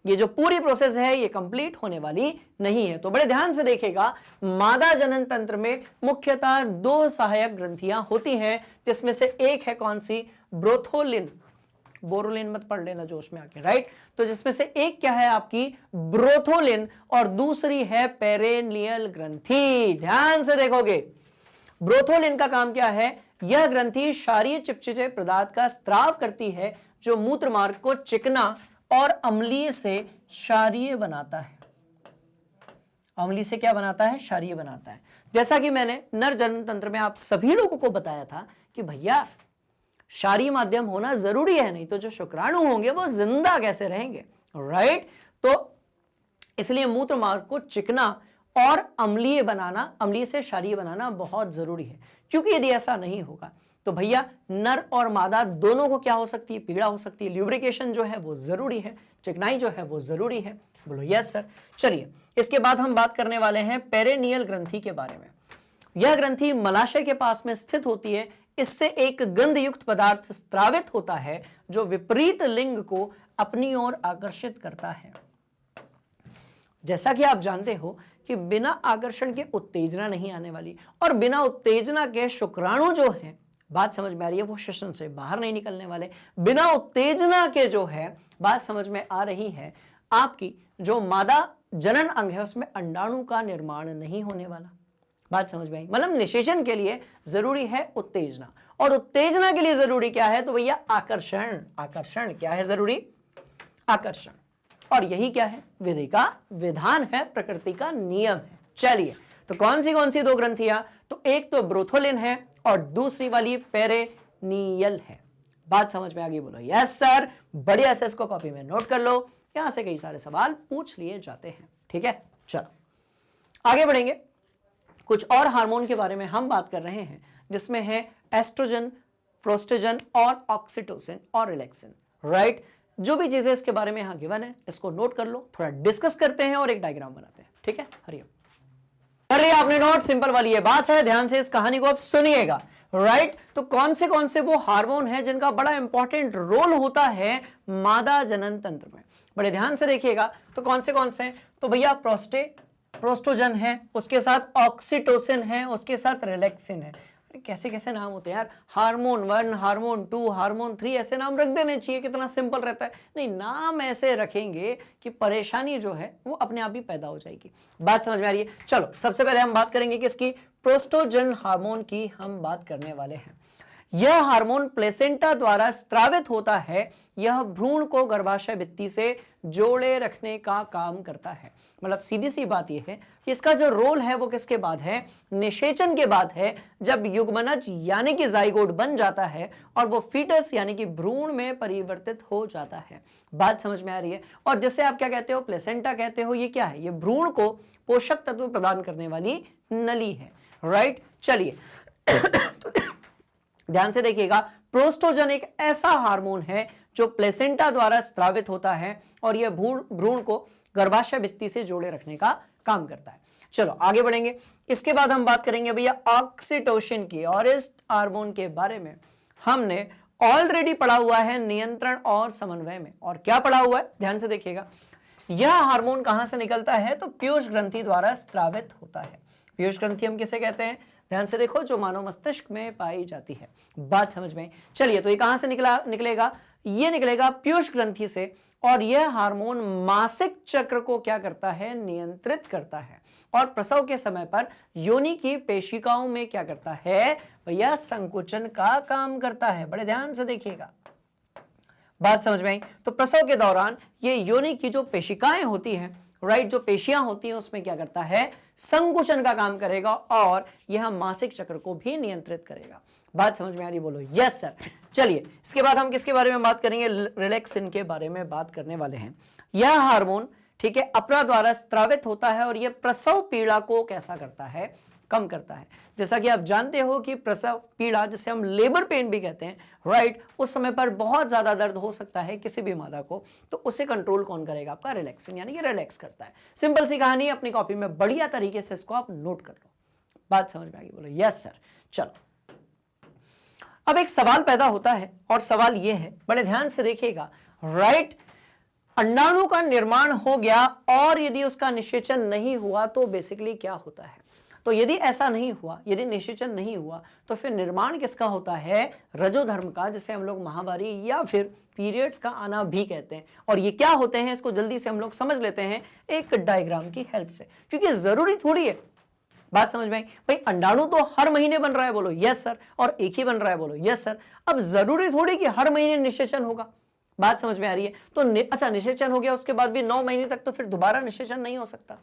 ये जो पूरी प्रोसेस है ये कंप्लीट होने वाली नहीं है। तो बड़े ध्यान से देखेगा, मादा जनन तंत्र में मुख्यतः दो सहायक ग्रंथियां होती हैं, जिसमें से एक है कौन सी, ब्रोथोलिन। बोरोलिन मत पढ़ लेना जोश में आके, राइट। तो जिसमें से एक क्या है आपकी, ब्रोथोलिन, और दूसरी है पेरेनियल ग्रंथि। ध्यान से देखोगे, ब्रोथोलिन का काम क्या है, यह ग्रंथि क्षारीय चिपचिपे पदार्थ का स्त्राव करती है जो मूत्र मार्ग को चिकना और अम्लीय से क्षारीय बनाता है। अम्लीय से क्या बनाता है, क्षारीय बनाता है। जैसा कि मैंने नर जनन तंत्र में आप सभी लोगों को बताया था कि भैया क्षारीय माध्यम होना जरूरी है, नहीं तो जो शुक्राणु होंगे वो जिंदा कैसे रहेंगे, राइट। तो इसलिए मूत्र मार्ग को चिकना और अम्लीय बनाना, अम्लीय से क्षारीय बनाना बहुत जरूरी है, क्योंकि यदि ऐसा नहीं होगा तो भैया नर और मादा दोनों को क्या हो सकती है, पीड़ा हो सकती है। ल्यूब्रिकेशन जो है वो जरूरी है, चिकनाई जो है वो जरूरी है। बोलो यस सर। चलिए इसके बाद हम बात करने वाले हैं पेरिनियल ग्रंथि के बारे में। यह ग्रंथि मलाशय के पास में स्थित होती है। इससे एक गंध युक्त पदार्थ स्रावित होता है जो विपरीत लिंग को अपनी ओर आकर्षित करता है। जैसा कि आप जानते हो कि बिना आकर्षण के उत्तेजना नहीं आने वाली, और बिना उत्तेजना के शुक्राणु जो हैं, बात समझ में आ रही है, वो श्वसन से बाहर नहीं निकलने वाले। बिना उत्तेजना के जो है, बात समझ में आ रही है, आपकी जो मादा जनन अंग है उसमें अंडाणु का निर्माण नहीं होने वाला। बात समझ में आई? मतलब निषेचन के लिए जरूरी है उत्तेजना, और उत्तेजना के लिए जरूरी क्या है, तो भैया आकर्षण। आकर्षण क्या है जरूरी? आकर्षण। और यही क्या है? विधि का विधान है, प्रकृति का नियम है। चलिए तो कौन सी दो ग्रंथियां? तो एक तो ब्रोथोलिन है और दूसरी वाली पेरिनियल है। बात समझ में आ गई? बोलो यस सर। बढ़िया से इसको कॉपी में नोट कर लो, यहां से कई सारे सवाल पूछ लिए जाते हैं। ठीक है, चलो आगे बढ़ेंगे। कुछ और हार्मोन के बारे में हम बात कर रहे हैं, जिसमें है एस्ट्रोजन, प्रोस्टेजन और ऑक्सीटोसिन और रिलैक्सिन। राइट, जो भी चीजें इसके बारे में यहां गिवन है इसको नोट कर लो, थोड़ा डिस्कस करते हैं और एक डायग्राम बनाते हैं। ठीक है, हरिओम। कर लिया आपने नोट? सिंपल वाली ये बात है, ध्यान से इस कहानी को आप सुनिएगा। राइट, तो कौन से वो हार्मोन है जिनका बड़ा इंपॉर्टेंट रोल होता है मादा जनन तंत्र में? बड़े ध्यान से देखिएगा। तो कौन से? तो भैया प्रोस्टोजन है, उसके साथ ऑक्सीटोसिन है, उसके साथ रिलैक्सिन है। कैसे कैसे नाम होते हैं यार, हार्मोन 1, हार्मोन 2, हार्मोन 3, ऐसे नाम रख देने चाहिए, कितना सिंपल रहता है। नहीं, नाम ऐसे रखेंगे कि परेशानी जो है वो अपने आप ही पैदा हो जाएगी। बात समझ में आ रही है? चलो सबसे पहले हम बात करेंगे किसकी? प्रोस्टोजन हार्मोन की हम बात करने वाले हैं। यह हार्मोन प्लेसेंटा द्वारा स्रावित होता है। यह भ्रूण को गर्भाशय भित्ति से जोड़े रखने का काम करता है। मतलब सीधी सी बात यह है कि इसका जो रोल है वो किसके बाद है? निषेचन के बाद है, जब युग्मनज यानी कि जाइगोट बन जाता है और वो फीटस यानी कि भ्रूण में परिवर्तित हो जाता है। बात समझ में आ रही है? और जिसे आप क्या कहते हो? प्लेसेंटा कहते हो। ये क्या है? ये भ्रूण को पोषक तत्व प्रदान करने वाली नली है। राइट, चलिए ध्यान से देखिएगा। प्रोस्टोजन एक ऐसा हार्मोन है जो प्लेसेंटा द्वारा स्रावित होता है और यह भ्रूण को गर्भाशय भित्ति से जोड़े रखने का काम करता है। चलो आगे बढ़ेंगे। इसके बाद हम बात करेंगे भैया ऑक्सीटोसिन की, और इस हार्मोन के बारे में हमने ऑलरेडी पढ़ा हुआ है नियंत्रण और समन्वय में। और क्या पढ़ा हुआ है? ध्यान से देखिएगा। यह हार्मोन कहां से निकलता है? तो पीयूष ग्रंथि द्वारा स्रावित होता है। पीयूष ग्रंथि हम किसे कहते हैं? ध्यान से देखो, जो मानव मस्तिष्क में पाई जाती है। बात समझ में? चलिए, तो ये कहां से निकलेगा? ये निकलेगा पीयूष ग्रंथि से। और यह हार्मोन मासिक चक्र को क्या करता है? नियंत्रित करता है। और प्रसव के समय पर योनि की पेशिकाओं में क्या करता है भैया? संकुचन का काम करता है। बड़े ध्यान से देखिएगा, बात समझ में आई? तो प्रसव के दौरान ये योनि की जो पेशिकाएं होती हैं, राइट, जो पेशियां होती हैं, उसमें क्या करता है? संकुचन का काम करेगा और यह मासिक चक्र को भी नियंत्रित करेगा। बात समझ में आ रही? बोलो यस सर। चलिए इसके बाद हम किसके बारे में बात करेंगे? रिलैक्सिन के बारे में बात करने वाले हैं। यह हार्मोन, ठीक है, अपरा द्वारा स्रावित होता है और यह प्रसव पीड़ा को कैसा करता है? कम करता है। जैसा कि आप जानते हो कि प्रसव पीड़ा, जिसे हम लेबर पेन भी कहते हैं, राइट, उस समय पर बहुत ज्यादा दर्द हो सकता है किसी भी मादा को, तो उसे कंट्रोल कौन करेगा? आपका रिलैक्सिन, यानी कि रिलैक्स करता है। सिंपल सी कहानी, अपनी कॉपी में बढ़िया तरीके से इसको आप नोट कर लो। बात समझ में आ गई? बोलो यस सर। चलो अब एक सवाल पैदा होता है, और सवाल यह है, बड़े ध्यान से देखिएगा। राइट, अंडाणु का निर्माण हो गया और यदि उसका निषेचन नहीं हुआ तो बेसिकली क्या होता है? तो यदि ऐसा नहीं हुआ, यदि निषेचन नहीं हुआ, तो फिर निर्माण किसका होता है? रजोधर्म का, जिसे हम लोग माहवारी या फिर पीरियड्स का आना भी कहते हैं। और ये क्या होते हैं, इसको जल्दी से हम लोग समझ लेते हैं एक डायग्राम की हेल्प से, क्योंकि जरूरी थोड़ी है। बात समझ में आई? भाई अंडाणु तो हर महीने बन रहा है, बोलो यस सर, और एक ही बन रहा है, बोलो यस सर। अब जरूरी थोड़ी कि हर महीने निषेचन होगा। बात समझ में आ रही है? तो अच्छा, निषेचन हो गया, उसके बाद भी 9 महीने तक तो फिर दोबारा निषेचन नहीं हो सकता।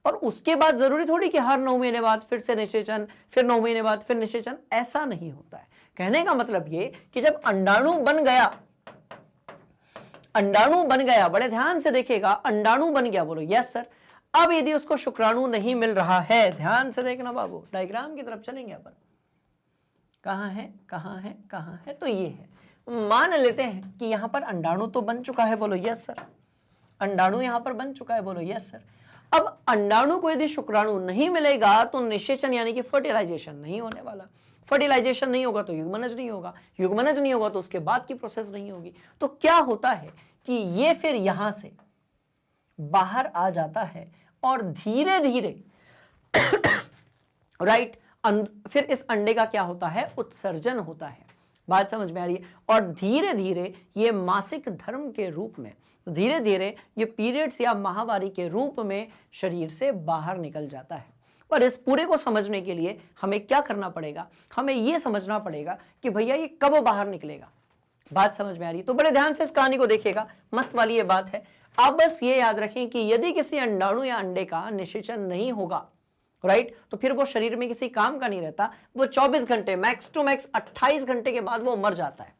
और उसके बाद जरूरी थोड़ी कि हर 9 महीने बाद फिर से निषेचन, फिर 9 महीने बाद फिर निषेचन, ऐसा नहीं होता है। कहने का मतलब ये कि जब अंडाणु बन गया, अंडाणु बन गया, बड़े ध्यान से देखिएगा, अंडाणु बन गया, बोलो यस सर। अब यदि उसको शुक्राणु नहीं मिल रहा है, ध्यान से देखना बाबू, डायग्राम की तरफ चलेंगे अपन। कहाँ है, कहाँ है, कहाँ है, तो ये है। मान लेते हैं कि यहां पर अंडाणु तो बन चुका है, बोलो यस सर। अंडाणु यहां पर बन चुका है, बोलो यस सर। अब अंडाणु को यदि शुक्राणु नहीं मिलेगा तो निषेचन यानी कि फर्टिलाइजेशन नहीं होने वाला। फर्टिलाइजेशन नहीं होगा तो युग्मनज नहीं होगा, युग्मनज नहीं होगा तो उसके बाद की प्रोसेस नहीं होगी। तो क्या होता है कि ये फिर यहां से बाहर आ जाता है और धीरे धीरे राइट फिर इस अंडे का क्या होता है, उत्सर्जन होता है। बात समझ में आ रही है। और धीरे धीरे ये मासिक धर्म के रूप में, धीरे धीरे ये पीरियड्स या माहवारी के रूप में शरीर से बाहर निकल जाता है। पर इस पूरे को समझने के लिए हमें क्या करना पड़ेगा, हमें यह समझना पड़ेगा कि भैया ये कब बाहर निकलेगा। बात समझ में आ रही है? तो बड़े ध्यान से इस कहानी को देखिएगा, मस्त वाली ये बात है। आप बस ये याद रखें कि यदि किसी अंडाणु या अंडे का निषेचन नहीं होगा, राइट, तो फिर वो शरीर में किसी काम का नहीं रहता। वो 24 घंटे मैक्स टू मैक्स 28 घंटे के बाद वो मर जाता है।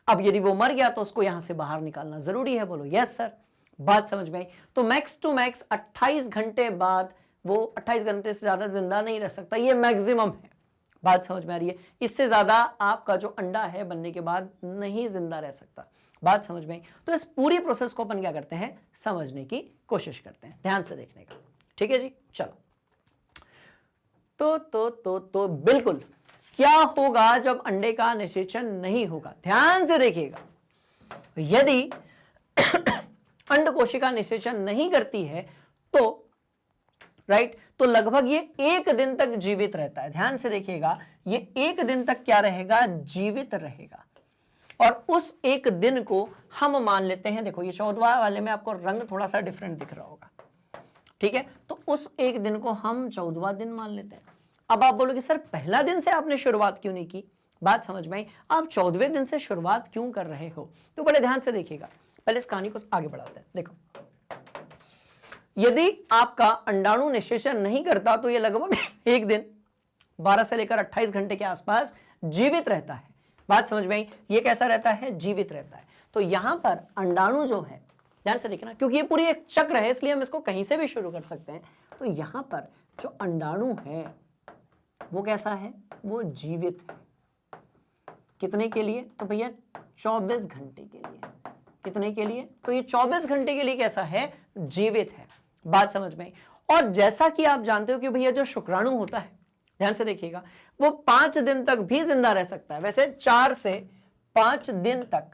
अब यदि वो मर गया तो उसको यहां से बाहर निकालना जरूरी है, बोलो यस सर। बात समझ में आई? तो मैक्स टू मैक्स 28 घंटे बाद वो 28 घंटे से ज्यादा जिंदा नहीं रह सकता, ये मैक्सिमम है। बात समझ में आ रही है? इससे ज्यादा आपका जो अंडा है बनने के बाद नहीं जिंदा रह सकता। बात समझ में आई? तो इस पूरी प्रोसेस को अपन क्या करते हैं, समझने की कोशिश करते हैं, ध्यान से देखने का। ठीक है जी, चलो। तो बिल्कुल क्या होगा जब अंडे का निषेचन नहीं होगा, ध्यान से देखिएगा। यदि अंड कोशिका निषेचन नहीं करती है तो राइट, तो लगभग ये 1 दिन तक जीवित रहता है। ध्यान से देखिएगा, ये 1 दिन तक क्या रहेगा, जीवित रहेगा। और उस 1 दिन को हम मान लेते हैं, देखो ये 14वां वाले में आपको रंग थोड़ा सा डिफरेंट दिख रहा होगा, ठीक है, तो उस 1 दिन को हम 14वां दिन मान लेते हैं। अब आप बोलोगे सर पहला दिन से आपने शुरुआत क्यों नहीं की। बात समझ में आई? आप 14वें दिन से शुरुआत क्यों कर रहे हो, तो बड़े ध्यान से देखिएगा। पहले इस कहानी को आगे बढ़ाते हैं। देखो, यदि आपका अंडाणु निषेचन नहीं करता तो ये लगभग 1 दिन 12 से लेकर 28 घंटे के आसपास जीवित रहता है। बात समझ में आई? ये कैसा रहता है, जीवित रहता है। तो यहां पर अंडाणु जो है, ध्यान से देखना, क्योंकि ये पूरी एक चक्र है इसलिए हम इसको कहीं से भी शुरू कर सकते हैं। तो यहां पर जो अंडाणु है वो कैसा है, वो जीवित है। कितने के लिए, तो भैया 24 घंटे के लिए। कितने के लिए, तो ये 24 घंटे के लिए कैसा है, जीवित है। बात समझ में आई? और जैसा कि आप जानते हो कि भैया जो शुक्राणु होता है, ध्यान से देखिएगा, वो 5 दिन तक भी जिंदा रह सकता है। वैसे 4 से 5 दिन तक,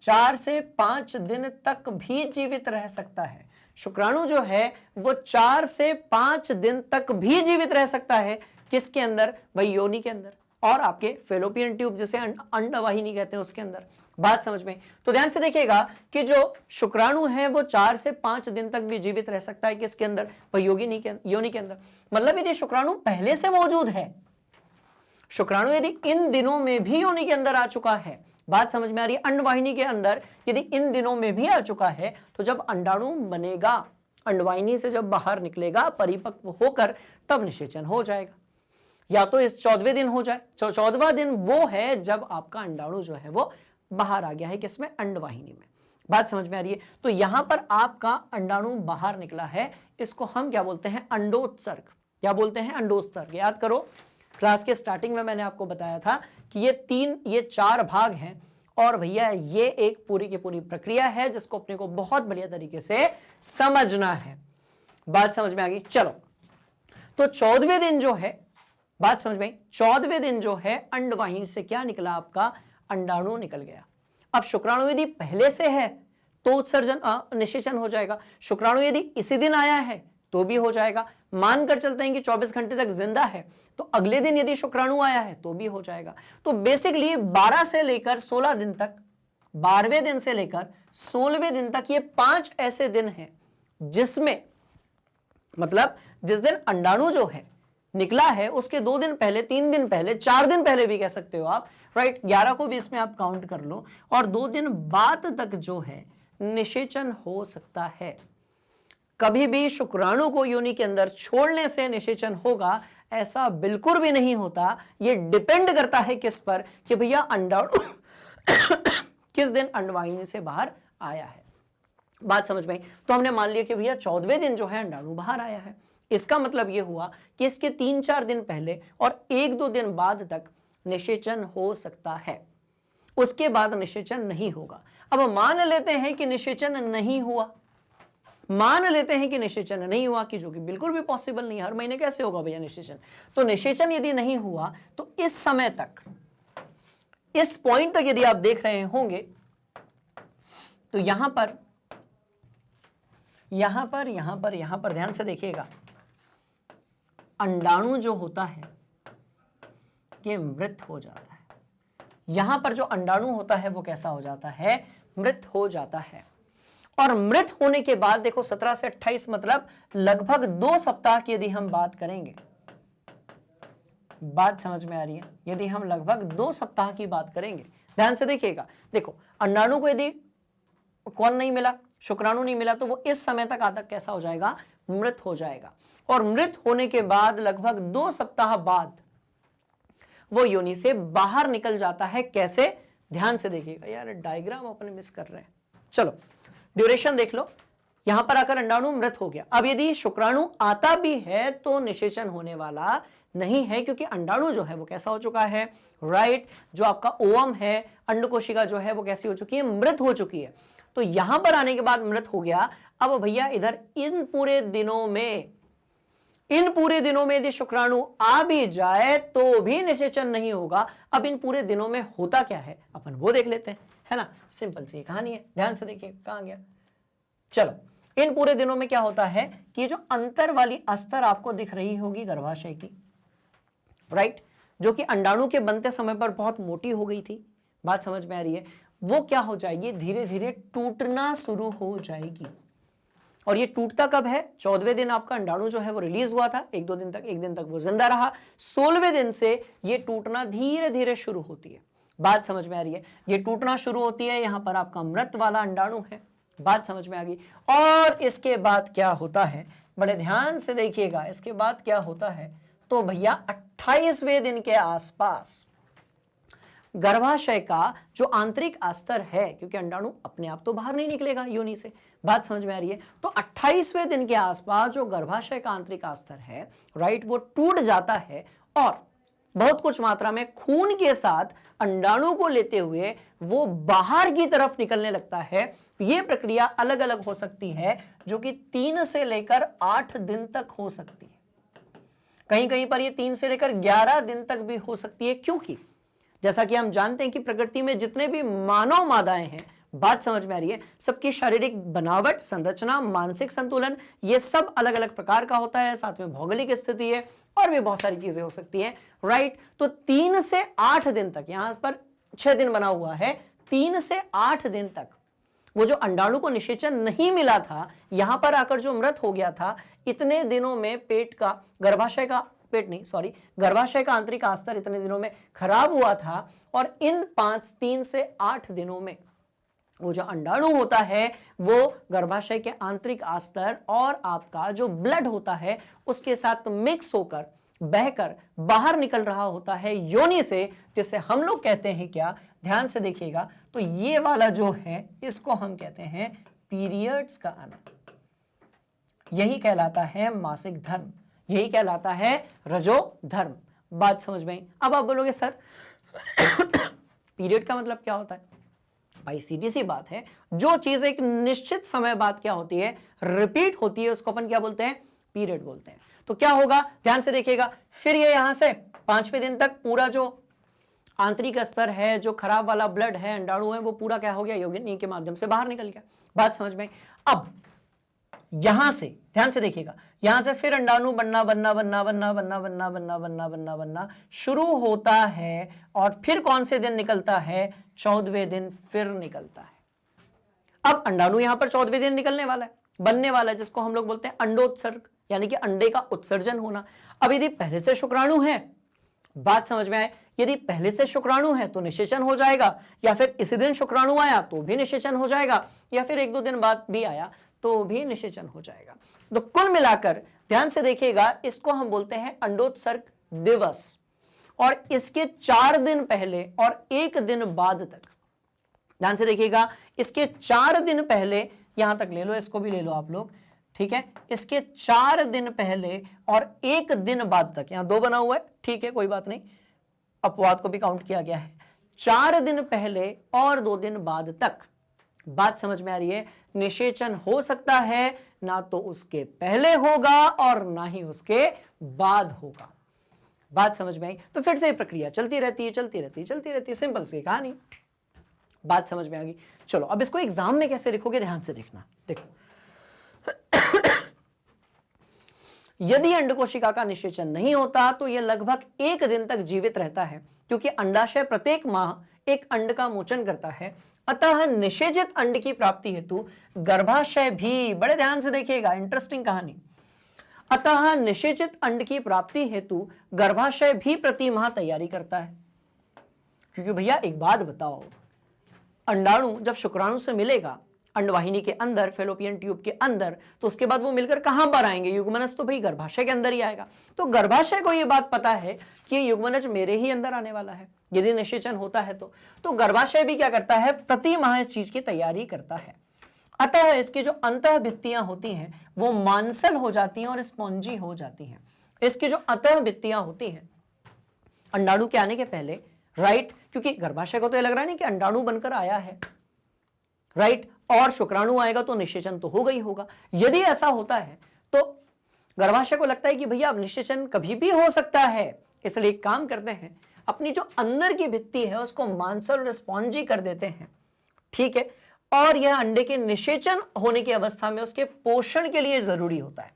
4 से 5 दिन तक भी जीवित रह सकता है। शुक्राणु जो है वो 4 से 5 दिन तक भी जीवित रह सकता है। किसके अंदर, भाई योनि के अंदर, और आपके फेलोपियन ट्यूब जिसे अंडवाहिनी कहते हैं उसके अंदर। बात समझ में? तो ध्यान से देखिएगा कि जो शुक्राणु है वो 4 से 5 दिन तक भी जीवित रह सकता है। किसके अंदर, भाई योनि के अंदर। मतलब यदि शुक्राणु पहले से मौजूद है, शुक्राणु यदि इन दिनों में भी योनि के अंदर आ चुका है, बात समझ में आ रही है, अंडवाहिनी के अंदर यदि इन दिनों में भी आ चुका है, तो जब अंडाणु बनेगा, अंडवाहिनी से जब बाहर निकलेगा परिपक्व होकर, तब निषेचन हो जाएगा। या तो इस 14वें दिन हो जाए। 14वां दिन वो है जब आपका अंडाणु जो है वो बाहर आ गया है, किसमें, अंडवाहिनी में। बात समझ में आ रही है? तो यहां पर आपका अंडाणु बाहर निकला है, इसको हम क्या बोलते हैं, अंडोत्सर्ग। क्या बोलते हैं, अंडोत्सर्ग। याद करो, क्लास के स्टार्टिंग में मैंने आपको बताया था कि ये 4 भाग हैं, और भैया ये एक पूरी की पूरी प्रक्रिया है जिसको अपने को बहुत बढ़िया तरीके से समझना है। बात समझ में आ गई? चलो, तो 14वें दिन जो है, बात समझ में आई, 14वें दिन जो है अंडवाहिनी से क्या निकला, आपका अंडाणु निकल गया। अब शुक्राणु यदि पहले से है तो उत्सर्जन निषेचन हो जाएगा। शुक्राणु यदि इसी दिन आया है तो भी हो जाएगा। मानकर चलते हैं कि 24 घंटे तक जिंदा है, तो अगले दिन यदि शुक्राणु आया है तो भी हो जाएगा। तो बेसिकली 12 से लेकर 16 दिन तक, 12वें दिन से लेकर 16वें दिन तक, ये 5 ऐसे दिन हैं जिसमें, मतलब जिस दिन अंडाणु जो है निकला है उसके 2 दिन पहले, 3 दिन पहले, 4 दिन पहले भी कह सकते हो आप, राइट, 11 को भी इसमें आप काउंट कर लो, और 2 दिन बाद तक जो है निषेचन हो सकता है। कभी भी शुक्राणु को योनि के अंदर छोड़ने से निषेचन होगा, ऐसा बिल्कुल भी नहीं होता। ये डिपेंड करता है किस पर, कि भैया अंडाणु किस दिन अंडवाहिनी से बाहर आया है। बात समझ में आई? तो हमने मान लिया कि भैया 14वें दिन जो है अंडाणु बाहर आया है। इसका मतलब यह हुआ कि इसके 3-4 दिन पहले और 1-2 दिन बाद तक निषेचन हो सकता है, उसके बाद निषेचन नहीं होगा। अब मान लेते हैं कि निषेचन नहीं हुआ, मान लेते हैं कि निषेचन नहीं हुआ, कि जो कि बिल्कुल भी पॉसिबल नहीं है, हर महीने कैसे होगा भैया निषेचन। तो निषेचन यदि नहीं हुआ तो इस समय तक, इस पॉइंट तक यदि आप देख रहे होंगे तो यहां पर ध्यान से देखिएगा, अंडाणु जो होता है ये मृत हो जाता है। यहां पर जो अंडाणु होता है वो कैसा हो जाता है, मृत हो जाता है। और मृत होने के बाद देखो 17 से 28 मतलब लगभग 2 सप्ताह की यदि हम बात करेंगे, बात समझ में आ रही है, यदि हम लगभग 2 सप्ताह की बात करेंगे, ध्यान से देखिएगा, देखो अंडाणु को यदि कौन नहीं मिला, शुक्राणु नहीं मिला, तो वो इस समय तक आतक कैसा हो जाएगा, मृत हो जाएगा। और मृत होने के बाद लगभग 2 सप्ताह बाद वो योनि से बाहर निकल जाता है। कैसे, ध्यान से देखिएगा, यार डायग्राम अपने मिस कर रहे हैं। चलो ड्यूरेशन देख लो, यहां पर आकर अंडाणु मृत हो गया। अब यदि शुक्राणु आता भी है तो निषेचन होने वाला नहीं है, क्योंकि अंडाणु जो है वो कैसा हो चुका है, राइट, जो आपका ओवम है, अंडकोशिका जो है वो कैसी हो चुकी है, मृत हो चुकी है। तो यहां पर आने के बाद मृत हो गया। अब भैया इधर इन पूरे दिनों में यदि शुक्राणु आ भी जाए तो भी निषेचन नहीं होगा। अब इन पूरे दिनों में होता क्या है अपन वो देख लेते हैं, है ना, सिंपल सी कहानी है, ध्यान से देखिए कहां गया। चलो इन पूरे दिनों में क्या होता है कि जो अंतर वाली अस्तर आपको दिख रही होगी गर्भाशय की, राइट, जो कि अंडाणु के बनते समय पर बहुत मोटी हो गई थी, बात समझ में आ रही है, वो क्या हो जाएगी, धीरे धीरे टूटना शुरू हो जाएगी। और ये टूटता कब है, 14वें दिन आपका अंडाणु जो है वो रिलीज हुआ था, एक दिन तक वो जिंदा रहा, 16वें दिन से ये टूटना धीरे धीरे शुरू होती है। बात समझ में आ रही है, ये टूटना शुरू होती है, यहां पर आपका मृत वाला अंडाणु है, बात समझ में आ गई। और इसके बाद क्या होता है, बड़े ध्यान से देखिएगा, इसके बाद क्या होता है, तो भैया 28वें दिन के आसपास गर्भाशय का जो आंतरिक अस्तर है, क्योंकि अंडाणु अपने आप तो बाहर नहीं निकलेगा योनि से, बात समझ में आ रही है, तो 28वें दिन के आसपास जो गर्भाशय का आंतरिक अस्तर है, राइट, वो टूट जाता है और बहुत कुछ मात्रा में खून के साथ अंडाणु को लेते हुए वो बाहर की तरफ निकलने लगता है। ये प्रक्रिया अलग अलग हो सकती है, जो कि 3 से लेकर 8 दिन तक हो सकती है, कहीं कहीं पर ये 3 से लेकर 11 दिन तक भी हो सकती है, क्योंकि जैसा कि हम जानते हैं कि प्रकृति में जितने भी मानव मादाएं हैं, बात समझ में आ रही है, सबकी शारीरिक बनावट, संरचना, मानसिक संतुलन, ये सब अलग अलग प्रकार का होता है, साथ में भौगोलिक स्थिति है और भी बहुत सारी चीजें हो सकती हैं, राइट। तो 3 से 8 दिन तक, यहां पर 6 दिन बना हुआ है, 3 से 8 दिन तक वो जो अंडाणु को निषेचन नहीं मिला था, यहां पर आकर जो मृत हो गया था, इतने दिनों में गर्भाशय का आंतरिक अस्तर इतने दिनों में खराब हुआ था। और इन 3 से 8 दिनों में वो जो अंडाणु होता है वो गर्भाशय के आंतरिक अस्तर और आपका जो ब्लड होता है उसके साथ मिक्स होकर बहकर बाहर निकल रहा होता है योनि से, जिससे हम लोग कहते हैं क्या, ध्यान से देखिएगा, तो ये वाला जो है इसको हम कहते हैं पीरियड्स का आना। यही कहलाता है मासिक धर्म, यही कहलाता है रजो धर्म। बात समझ में आई। अब आप बोलोगे सर पीरियड का मतलब क्या होता है, भाई सीधी सी बात है, जो चीज एक निश्चित समय बाद क्या होती है, रिपीट होती है, उसको अपन क्या बोलते हैं, पीरियड बोलते हैं। तो क्या होगा, ध्यान से देखिएगा, फिर ये यहां से 5वें दिन तक पूरा जो आंतरिक स्तर है, जो खराब वाला ब्लड है, अंडाणु है, वो पूरा क्या हो गया, योनि के माध्यम से बाहर निकल गया। बात समझ में। अब यहां से ध्यान से देखिएगा, यहां से फिर अंडाणु बनना शुरू होता है और फिर कौन से दिन निकलता है, 14वें दिन फिर निकलता है। अब अंडाणु यहां पर 14वें दिन निकलने वाला है, बनने वाला है, जिसको हम लोग बोलते हैं अंडोत्सर्ग, यानी कि अंडे का उत्सर्जन होना। अब यदि पहले से शुक्राणु है, बात समझ में आए, यदि पहले से शुक्राणु है तो निषेचन हो जाएगा, या फिर इसी दिन शुक्राणु आया तो भी निषेचन हो जाएगा, या फिर 1-2 दिन बाद भी आया तो भी निषेचन हो जाएगा। तो कुल मिलाकर ध्यान से देखिएगा, इसको हम बोलते हैं अंडोत्सर्ग दिवस। और इसके 4 दिन पहले और 1 दिन बाद तक, ध्यान से देखिएगा, इसके 4 दिन पहले, यहां तक ले लो, इसको भी ले लो आप लोग, ठीक है, इसके 4 दिन पहले और 1 दिन बाद तक, यहां 2 बना हुआ है, ठीक है कोई बात नहीं, अपवाद को भी काउंट किया गया है, 4 दिन पहले और 2 दिन बाद तक, बात समझ में आ रही है, निषेचन हो सकता है, ना तो उसके पहले होगा और ना ही उसके बाद होगा। बात समझ में आई? तो फिर से प्रक्रिया चलती रहती है, चलती रहती है, चलती रहती है, सिंपल सी कहानी। बात समझ में आ गई? चलो अब इसको एग्जाम में कैसे लिखोगे, ध्यान से देखना। देखो यदि अंडकोशिका का निषेचन नहीं होता तो यह लगभग 1 दिन तक जीवित रहता है, क्योंकि अंडाशय प्रत्येक माह एक अंड का मोचन करता है। अतः निषेचित अंड की प्राप्ति हेतु गर्भाशय भी, बड़े ध्यान से देखिएगा, इंटरेस्टिंग कहानी, अतः निषेचित अंड की प्राप्ति हेतु गर्भाशय भी प्रति माह तैयारी करता है। क्योंकि भैया एक बात बताओ, अंडाणु जब शुक्राणु से मिलेगा अंडवाहिनी के अंदर, फेलोपियन ट्यूब के अंदर, तो उसके बाद वो मिलकर कहां पर आएंगे, युग्मनज तो भाई गर्भाशय के अंदर ही आएगा। तो गर्भाशय को ये बात पता है कि ये युग्मनज मेरे ही अंदर आने वाला है यदि निषेचन होता है तो गर्भाशय भी क्या करता है, प्रति माह इस चीज की तैयारी करता है। अतः इसकी जो अंतः भित्तियां होती हैं वो मांसल हो जाती हैं और स्पॉन्जी हो जाती हैं। इसकी जो अंतः भित्तियां होती हैं अंडाणु के आने के पहले, राइट, क्योंकि गर्भाशय को तो ये लग रहा है नहीं कि अंडाणु बनकर आया है, राइट, और शुक्राणु आएगा तो निषेचन तो होगा ही होगा। यदि ऐसा होता है तो गर्भाशय को लगता है कि भैया अब निषेचन कभी भी हो सकता है, इसलिए एक काम करते हैं, अपनी जो अंदर की भित्ति है उसको मांसल और स्पॉन्जी कर देते हैं, ठीक है, और यह अंडे के निषेचन होने की अवस्था में उसके पोषण के लिए जरूरी होता है।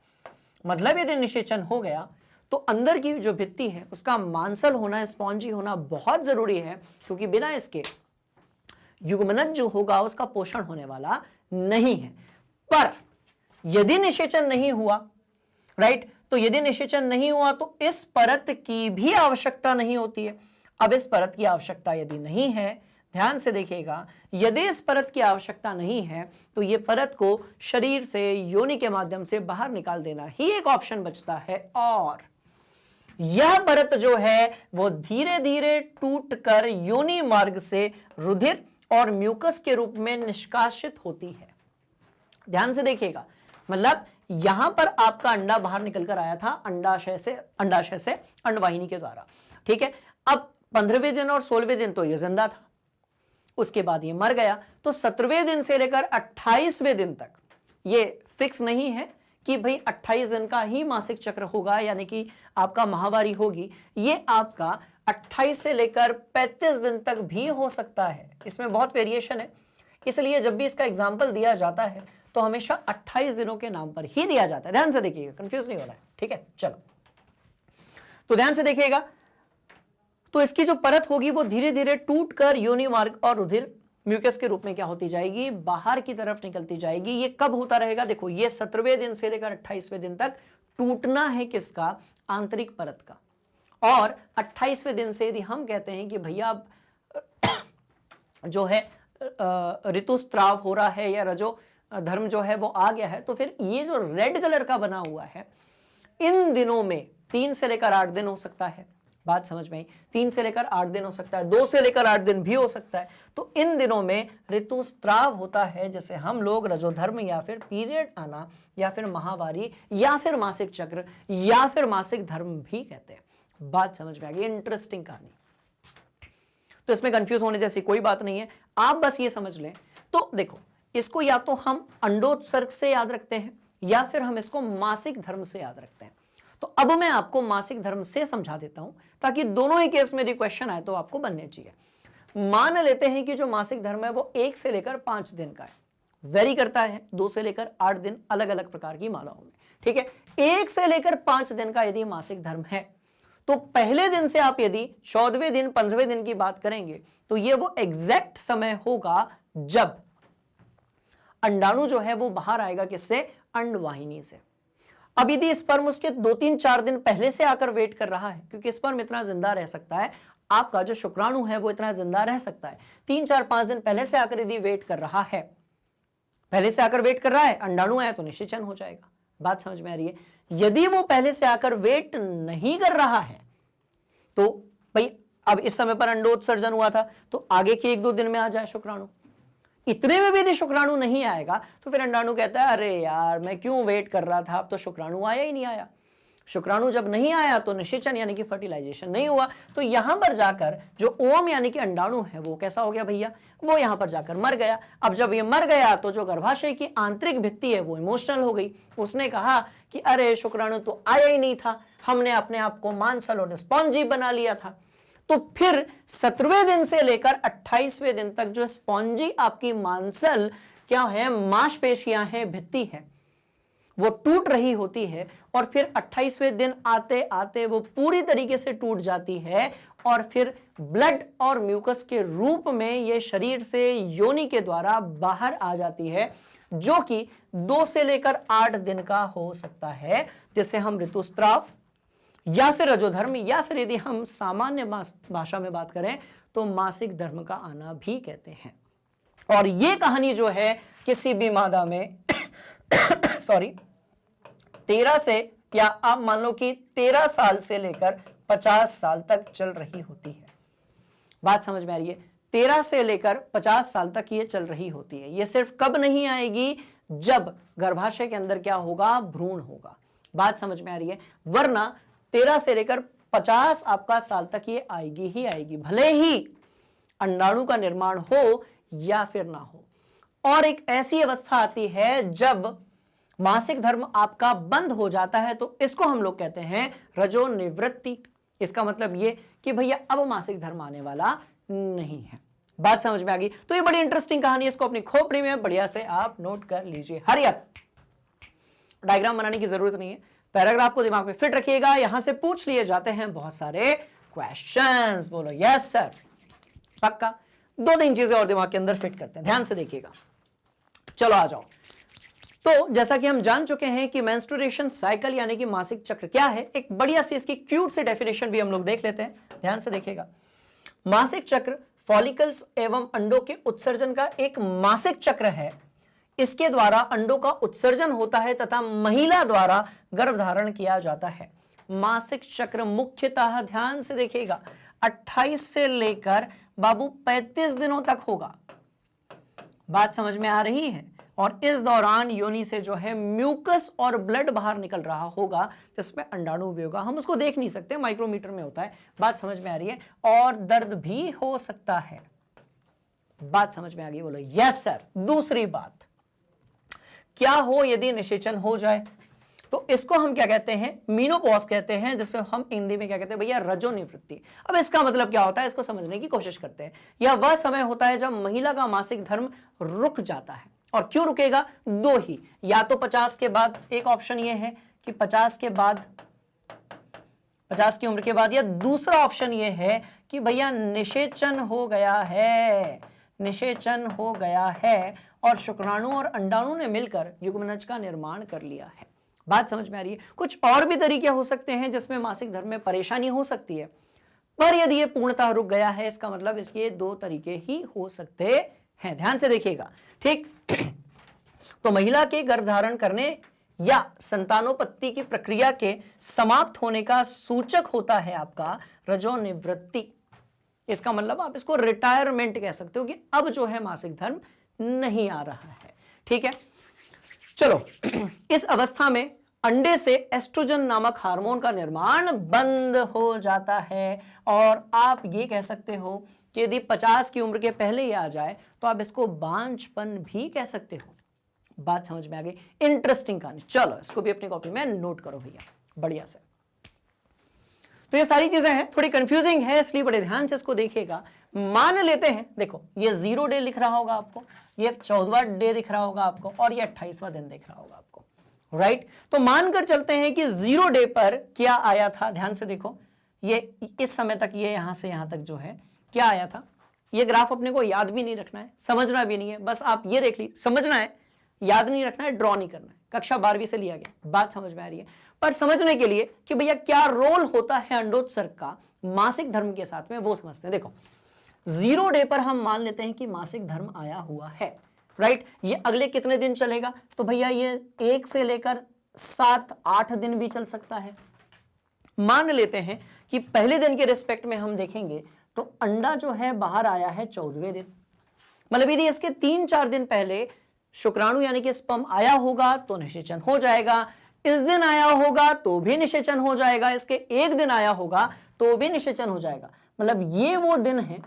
मतलब यदि निषेचन हो गया तो अंदर की जो भित्ति है उसका मांसल होना, स्पॉन्जी होना बहुत जरूरी है, क्योंकि बिना इसके युग्मनज जो होगा उसका पोषण होने वाला नहीं है। पर यदि निषेचन नहीं हुआ, राइट, तो यदि निषेचन नहीं हुआ तो इस परत की भी आवश्यकता नहीं होती है। अब इस परत की आवश्यकता यदि नहीं है, ध्यान से देखिएगा, यदि इस परत की आवश्यकता नहीं है तो ये परत को शरीर से, योनि के माध्यम से बाहर निकाल देना ही एक ऑप्शन बचता है, और यह परत जो है वो धीरे धीरे टूटकर योनि मार्ग से रुधिर और म्यूकस के रूप में निष्कासित होती है। ध्यान से देखिएगा, मतलब यहां पर आपका अंडा बाहर निकलकर आया था अंडाशय से अंडवाहिनी के द्वारा, ठीक है। अब 15वें दिन और 16वें दिन तो ये जिंदा था, उसके बाद ये मर गया, तो 17वें दिन से लेकर 28वें दिन तक ये फिक्स नहीं है कि भाई 28 दिन का ही मासिक चक्र होगा, यानी कि आपका माहवारी होगी। ये आपका 28 से लेकर 35 दिन तक भी हो सकता है, इसमें बहुत वेरिएशन है। इसलिए जब भी इसका एग्जाम्पल दिया जाता है तो हमेशा 28 दिनों के नाम पर ही दिया जाता है। ध्यान से देखिएगा, कंफ्यूज नहीं हो रहा है, ठीक है। चलो तो ध्यान से देखिएगा, तो इसकी जो परत होगी वो धीरे धीरे टूटकर योनि मार्ग और रुधिर म्यूकस के रूप में क्या होती जाएगी, बाहर की तरफ निकलती जाएगी। ये कब होता रहेगा, देखो ये 17वें दिन से लेकर 28वें दिन तक टूटना है किसका, आंतरिक परत का। और 28वें दिन से यदि हम कहते हैं कि भैया जो है ऋतुस्त्राव हो रहा है या रजो धर्म जो है वो आ गया है, तो फिर ये जो रेड कलर का बना हुआ है, इन दिनों में 3 से लेकर 8 दिन हो सकता है। बात समझ में आई, 3 से लेकर 8 दिन हो सकता है, 2 से लेकर 8 दिन भी हो सकता है। तो इन दिनों में ऋतुस्त्राव होता है, जैसे हम लोग रजोधर्म या फिर पीरियड आना या फिर माहवारी या फिर मासिक चक्र या फिर मासिक धर्म भी कहते हैं। बात समझ में आ गई, इंटरेस्टिंग कहानी। तो इसमें कंफ्यूज होने जैसी कोई बात नहीं है, आप बस ये समझ लें। तो देखो, इसको या तो हम अंडोत्सर्ग से याद रखते हैं या फिर हम इसको मासिक धर्म से याद रखते हैं। तो अब मैं आपको मासिक धर्म से समझा देता हूं, ताकि दोनों ही केस में यदि क्वेश्चन आए तो आपको बनने चाहिए। मान लेते हैं कि जो मासिक धर्म है वो 1 से लेकर 5 दिन का है, वेरी करता है 2 से लेकर 8 दिन अलग अलग प्रकार की मालाओं में, ठीक है। 1 से लेकर 5 दिन का यदि मासिक धर्म है तो पहले दिन से आप यदि 14वें दिन 15वें दिन की बात करेंगे तो ये वो एग्जैक्ट समय होगा जब अंडाणु जो है वो बाहर आएगा, किससे, अंडवाहिनी से। अब यदि स्पर्म उसके 2-3-4 दिन पहले से आकर वेट कर रहा है, क्योंकि स्पर्म इतना जिंदा रह सकता है, आपका जो शुक्राणु है वो इतना जिंदा रह सकता है, 3-4-5 दिन पहले से आकर यदि वेट कर रहा है, पहले से आकर वेट कर रहा है, अंडाणु आया तो निषेचन हो जाएगा। बात समझ में आ रही है। यदि वो पहले से आकर वेट नहीं कर रहा है तो भाई अब इस समय पर अंडोत्सर्जन हुआ था तो आगे के 1-2 दिन में आ जाए शुक्राणु, इतने में भी यदि शुक्राणु नहीं आएगा तो फिर अंडाणु कहता है अरे यार मैं क्यों वेट कर रहा था, अब तो शुक्राणु आया ही नहीं आया। शुक्राणु जब नहीं आया तो निषेचन यानी कि फर्टिलाइजेशन नहीं हुआ, तो यहां पर जाकर जो ओम यानी कि अंडाणु है वो कैसा हो गया भैया, वो यहां पर जाकर मर गया। अब जब ये मर गया तो जो गर्भाशय की आंतरिक भित्ति है वो इमोशनल हो गई, उसने कहा कि अरे शुक्राणु तो आया ही नहीं था, हमने अपने आप को मांसल और स्पॉन्जी बना लिया था। तो फिर 17वें दिन से लेकर 28वें दिन तक जो स्पॉन्जी आपकी मांसल क्या है, मांसपेशियां हैं, भित्ति है, वो टूट रही होती है और फिर 28वें दिन आते आते वो पूरी तरीके से टूट जाती है और फिर ब्लड और म्यूकस के रूप में ये शरीर से योनि के द्वारा बाहर आ जाती है, जो कि 2 से लेकर 8 दिन का हो सकता है, जिसे हम ऋतुस्राव या फिर रजोधर्म या फिर यदि हम सामान्य भाषा में बात करें तो मासिक धर्म का आना भी कहते हैं। और ये कहानी जो है किसी भी मादा में सॉरी 13 से या आप मान लो कि 13 साल से लेकर 50 साल तक चल रही होती है। बात समझ में आ रही है? 13 से लेकर 50 साल तक ये चल रही होती है। ये सिर्फ कब नहीं आएगी, जब गर्भाशय के अंदर क्या होगा, भ्रूण होगा। बात समझ में आ रही है? वरना 13 से लेकर 50 आपका साल तक ये आएगी ही आएगी, भले ही अंडाणु का निर्माण हो या फिर ना हो। और एक ऐसी अवस्था आती है जब मासिक धर्म आपका बंद हो जाता है, तो इसको हम लोग कहते हैं रजो निवृत्ति। इसका मतलब ये कि भैया अब मासिक धर्म आने वाला नहीं है। बात समझ में आ गई? तो ये बड़ी इंटरेस्टिंग कहानी है, इसको अपनी खोपड़ी में बढ़िया से आप नोट कर लीजिए। हरी अप, डायग्राम बनाने की जरूरत नहीं है, पैराग्राफ को दिमाग में फिट रखिएगा। यहां से पूछ लिए जाते हैं बहुत सारे क्वेश्चंस। बोलो यस सर, पक्का। 2-3 चीजें और दिमाग के अंदर फिट करते हैं, ध्यान से देखिएगा। चलो आ जाओ। तो जैसा कि हम जान चुके हैं कि मेंस्ट्रुएशन साइकिल यानी कि मासिक चक्र क्या है, एक बढ़िया सी इसकी क्यूट सी डेफिनेशन भी हम लोग देख लेते हैं, ध्यान से देखिएगा। मासिक चक्र फॉलिकल्स एवं अंडों के उत्सर्जन का एक मासिक चक्र है। इसके द्वारा अंडों का उत्सर्जन होता है तथा महिला द्वारा गर्भधारण किया जाता है। मासिक चक्र मुख्यतः, ध्यान से देखिएगा, 28 से लेकर बाबू 35 दिनों तक होगा। बात समझ में आ रही है? और इस दौरान योनि से जो है म्यूकस और ब्लड बाहर निकल रहा होगा, जिसमें अंडाणु भी होगा। हम उसको देख नहीं सकते, माइक्रोमीटर में होता है। बात समझ में आ रही है? और दर्द भी हो सकता है। बात समझ में आ गई? बोलो यस सर। दूसरी बात, क्या हो यदि निषेचन हो जाए, तो इसको हम क्या कहते हैं, मीनोपॉज कहते हैं, जिसे हम हिंदी में क्या कहते हैं भैया, रजो निवृत्ति। अब इसका मतलब क्या होता है, इसको समझने की कोशिश करते हैं। यह वह समय होता है जब महिला का मासिक धर्म रुक जाता है। और क्यों रुकेगा? 2 ही, या तो 50 के बाद, एक ऑप्शन ये है कि 50 के बाद, 50 की उम्र के बाद, या दूसरा ऑप्शन ये है कि भैया निषेचन हो गया है, निषेचन हो गया है और शुक्राणु और अंडाणु ने मिलकर युग्मनज का निर्माण कर लिया है। बात समझ में आ रही है? कुछ और भी तरीके हो सकते हैं जिसमें मासिक धर्म में परेशानी हो सकती है, पर यदि ये पूर्णतः रुक गया है, इसका मतलब इसके 2 तरीके ही हो सकते हैं। ध्यान से देखिएगा, ठीक। तो महिला के गर्भधारण करने या संतानोपत्ति की प्रक्रिया के समाप्त होने का सूचक होता है आपका रजो निवृत्ति। इसका मतलब आप इसको रिटायरमेंट कह सकते हो कि अब जो है मासिक धर्म नहीं आ रहा है, ठीक है। चलो, इस अवस्था में अंडे से एस्ट्रोजन नामक हार्मोन का निर्माण बंद हो जाता है और आप ये कह सकते हो कि यदि 50 की उम्र के पहले ही आ जाए तो आप इसको बांझपन भी कह सकते हो। बात समझ में आ गई? इंटरेस्टिंग कहानी। चलो इसको भी अपनी कॉपी में नोट करो भैया, बढ़िया से। तो ये सारी चीजें हैं, थोड़ी कंफ्यूजिंग है, इसलिए बड़े ध्यान से इसको देखिएगा। मान लेते हैं, देखो ये 0 डे लिख रहा होगा आपको, ये 14वां डे दिख रहा होगा आपको और ये 28वां दिन दिख रहा होगा आपको, राइट। तो मानकर चलते हैं कि 0 डे पर क्या आया था, ध्यान से देखो, ये इस समय तक, ये यहां से यहां तक जो है क्या आया था। ये ग्राफ अपने को याद भी नहीं रखना है, समझना भी नहीं है, बस आप ये देख ली, समझना है, याद नहीं रखना है, ड्रॉ नहीं करना है, कक्षा 12वीं से लिया गया। बात समझ में आ रही है? पर समझने के लिए कि भैया क्या रोल होता है अंडोत्सर्ग का मासिक धर्म के साथ में, वो समझते हैं। देखो 0 डे पर हम मान लेते हैं कि मासिक धर्म आया हुआ है, राइट। ये अगले कितने दिन चलेगा, तो भैया ये 1 से लेकर 7-8 दिन भी चल सकता है। मान लेते हैं कि पहले दिन के रिस्पेक्ट में हम देखेंगे तो अंडा जो है बाहर आया है 14वें दिन, मतलब यदि इसके 3-4 दिन पहले शुक्राणु यानी कि स्पर्म आया होगा तो निषेचन हो जाएगा, इस दिन आया होगा तो भी निषेचन हो जाएगा, इसके 1 दिन आया होगा तो भी निषेचन हो जाएगा। मतलब ये वो दिन है,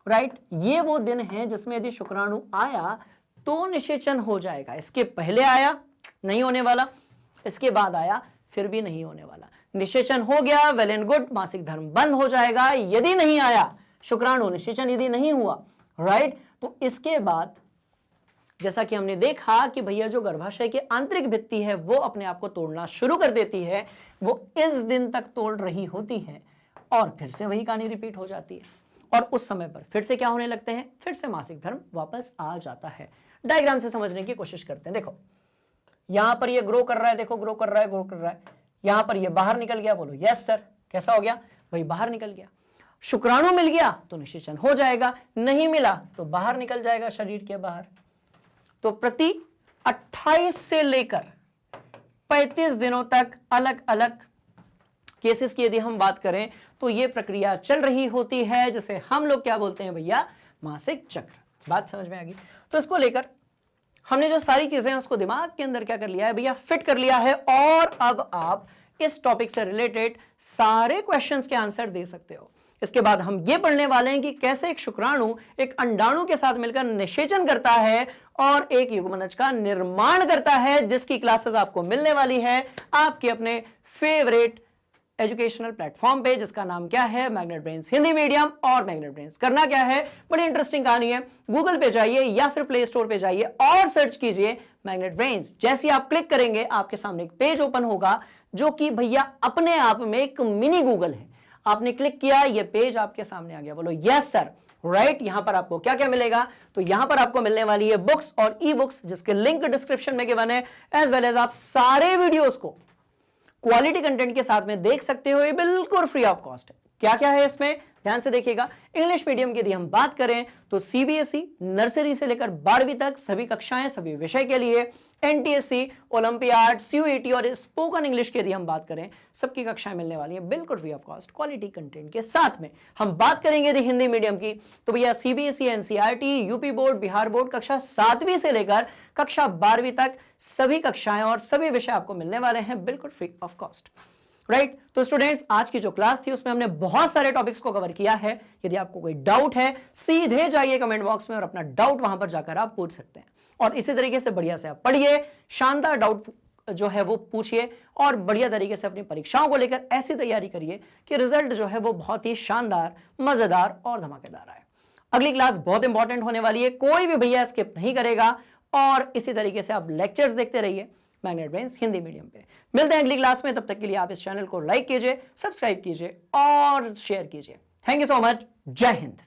राइट, ये वो दिन है जिसमें यदि शुक्राणु आया तो निषेचन हो जाएगा। इसके पहले आया नहीं होने वाला, इसके बाद आया फिर भी नहीं होने वाला। निषेचन हो गया, वेल एंड गुड, मासिक धर्म बंद हो जाएगा। यदि नहीं आया शुक्राणु, निषेचन यदि नहीं हुआ, राइट, तो इसके बाद जैसा कि हमने देखा कि भैया जो गर्भाशय की आंतरिक भित्ति है वो अपने आप को तोड़ना शुरू कर देती है, वो इस दिन तक तोड़ रही होती है और फिर से वही कहानी रिपीट हो जाती है और उस समय पर फिर से क्या होने लगते हैं, फिर से मासिक धर्म वापस आ जाता है। डायग्राम से समझने की कोशिश करते हैं। देखो यहां पर ये ग्रो कर रहा है, देखो ग्रो कर रहा है, ग्रो कर रहा है, यहां पर ये बाहर निकल गया। बोलो यस सर, कैसा हो गया भाई, बाहर निकल गया। शुक्राणु मिल गया तो निषेचन हो जाएगा, नहीं मिला तो बाहर निकल जाएगा शरीर के बाहर। तो प्रति 28 से लेकर 35 दिनों तक अलग अलग केसेस की यदि हम बात करें तो यह प्रक्रिया चल रही होती है, जिसे हम लोग क्या बोलते हैं भैया, मासिक चक्र। बात समझ में आ गई? तो इसको लेकर हमने जो सारी चीजें हैं उसको दिमाग के अंदर क्या कर लिया है भैया, फिट कर लिया है। और अब आप इस टॉपिक से रिलेटेड सारे क्वेश्चंस के आंसर दे सकते हो। इसके बाद हम ये पढ़ने वाले हैं कि कैसे एक शुक्राणु एक अंडाणु के साथ मिलकर निषेचन करता है और एक युग्मनज का निर्माण करता है, जिसकी क्लासेस आपको मिलने वाली है आपके अपने फेवरेट एजुकेशनल प्लेटफॉर्म पे, जिसका नाम क्या है, मैग्नेट ब्रेन्स हिंदी मीडियम। और मैग्नेट ब्रेन्स करना क्या है, बड़ी इंटरेस्टिंग कहानी है। गूगल पे जाइए या फिर प्ले स्टोर पे जाइए और सर्च कीजिए मैग्नेट ब्रेन्स। जैसे आप क्लिक करेंगे आपके सामने एक पेज ओपन होगा जो कि भैया अपने आप में एक मिनी गूगल है। आपने क्लिक किया, ये पेज आपके सामने आ गया। बोलो यस सर, राइट। यहां पर आपको क्या क्या मिलेगा, तो यहां पर आपको मिलने वाली है बुक्स और ई बुक्स, जिसके लिंक डिस्क्रिप्शन में गिवन है, एज वेल एज आप सारे वीडियोस को क्वालिटी कंटेंट के साथ में देख सकते हो। ये बिल्कुल फ्री ऑफ कॉस्ट है। क्या क्या है इसमें, ध्यान से देखिएगा। इंग्लिश मीडियम की यदि हम बात करें तो सीबीएसई नर्सरी से लेकर 12वीं तक सभी कक्षाएं सभी विषय के लिए, एनटीएससी, ओलंपियाड, सीयूईटी और स्पोकन इंग्लिश की यदि हम बात करें सबकी कक्षाएं मिलने वाली हैं बिल्कुल free of cost quality content के साथ में। हम बात करेंगे यदि हिंदी मीडियम की तो भैया CBSE, NCERT, UP board, Bihar board कक्षा 7वीं से लेकर कक्षा 12वीं तक सभी कक्षाएं और सभी विषय आपको मिलने वाले हैं बिल्कुल फ्री ऑफ कॉस्ट, राइट। तो स्टूडेंट्स आज की जो क्लास थी उसमें हमने बहुत सारे टॉपिक्स को कवर किया है। यदि आपको कोई डाउट है सीधे जाइए कमेंट बॉक्स में और अपना डाउट वहां पर जाकर आप पूछ सकते हैं। और इसी तरीके से बढ़िया से आप पढ़िए, शानदार डाउट जो है वो पूछिए और बढ़िया तरीके से अपनी परीक्षाओं को लेकर ऐसी तैयारी करिए कि रिजल्ट जो है वो बहुत ही शानदार, मजेदार और धमाकेदार आए। अगली क्लास बहुत इंपॉर्टेंट होने वाली है, कोई भी भैया स्किप नहीं करेगा। और इसी तरीके से आप लेक्चर्स देखते रहिए मैग्नेट ब्रेन्स हिंदी मीडियम पे। मिलते हैं अगली क्लास में, तब तक के लिए आप इस चैनल को लाइक कीजिए, सब्सक्राइब कीजिए और शेयर कीजिए। Thank you so much. जय हिंद।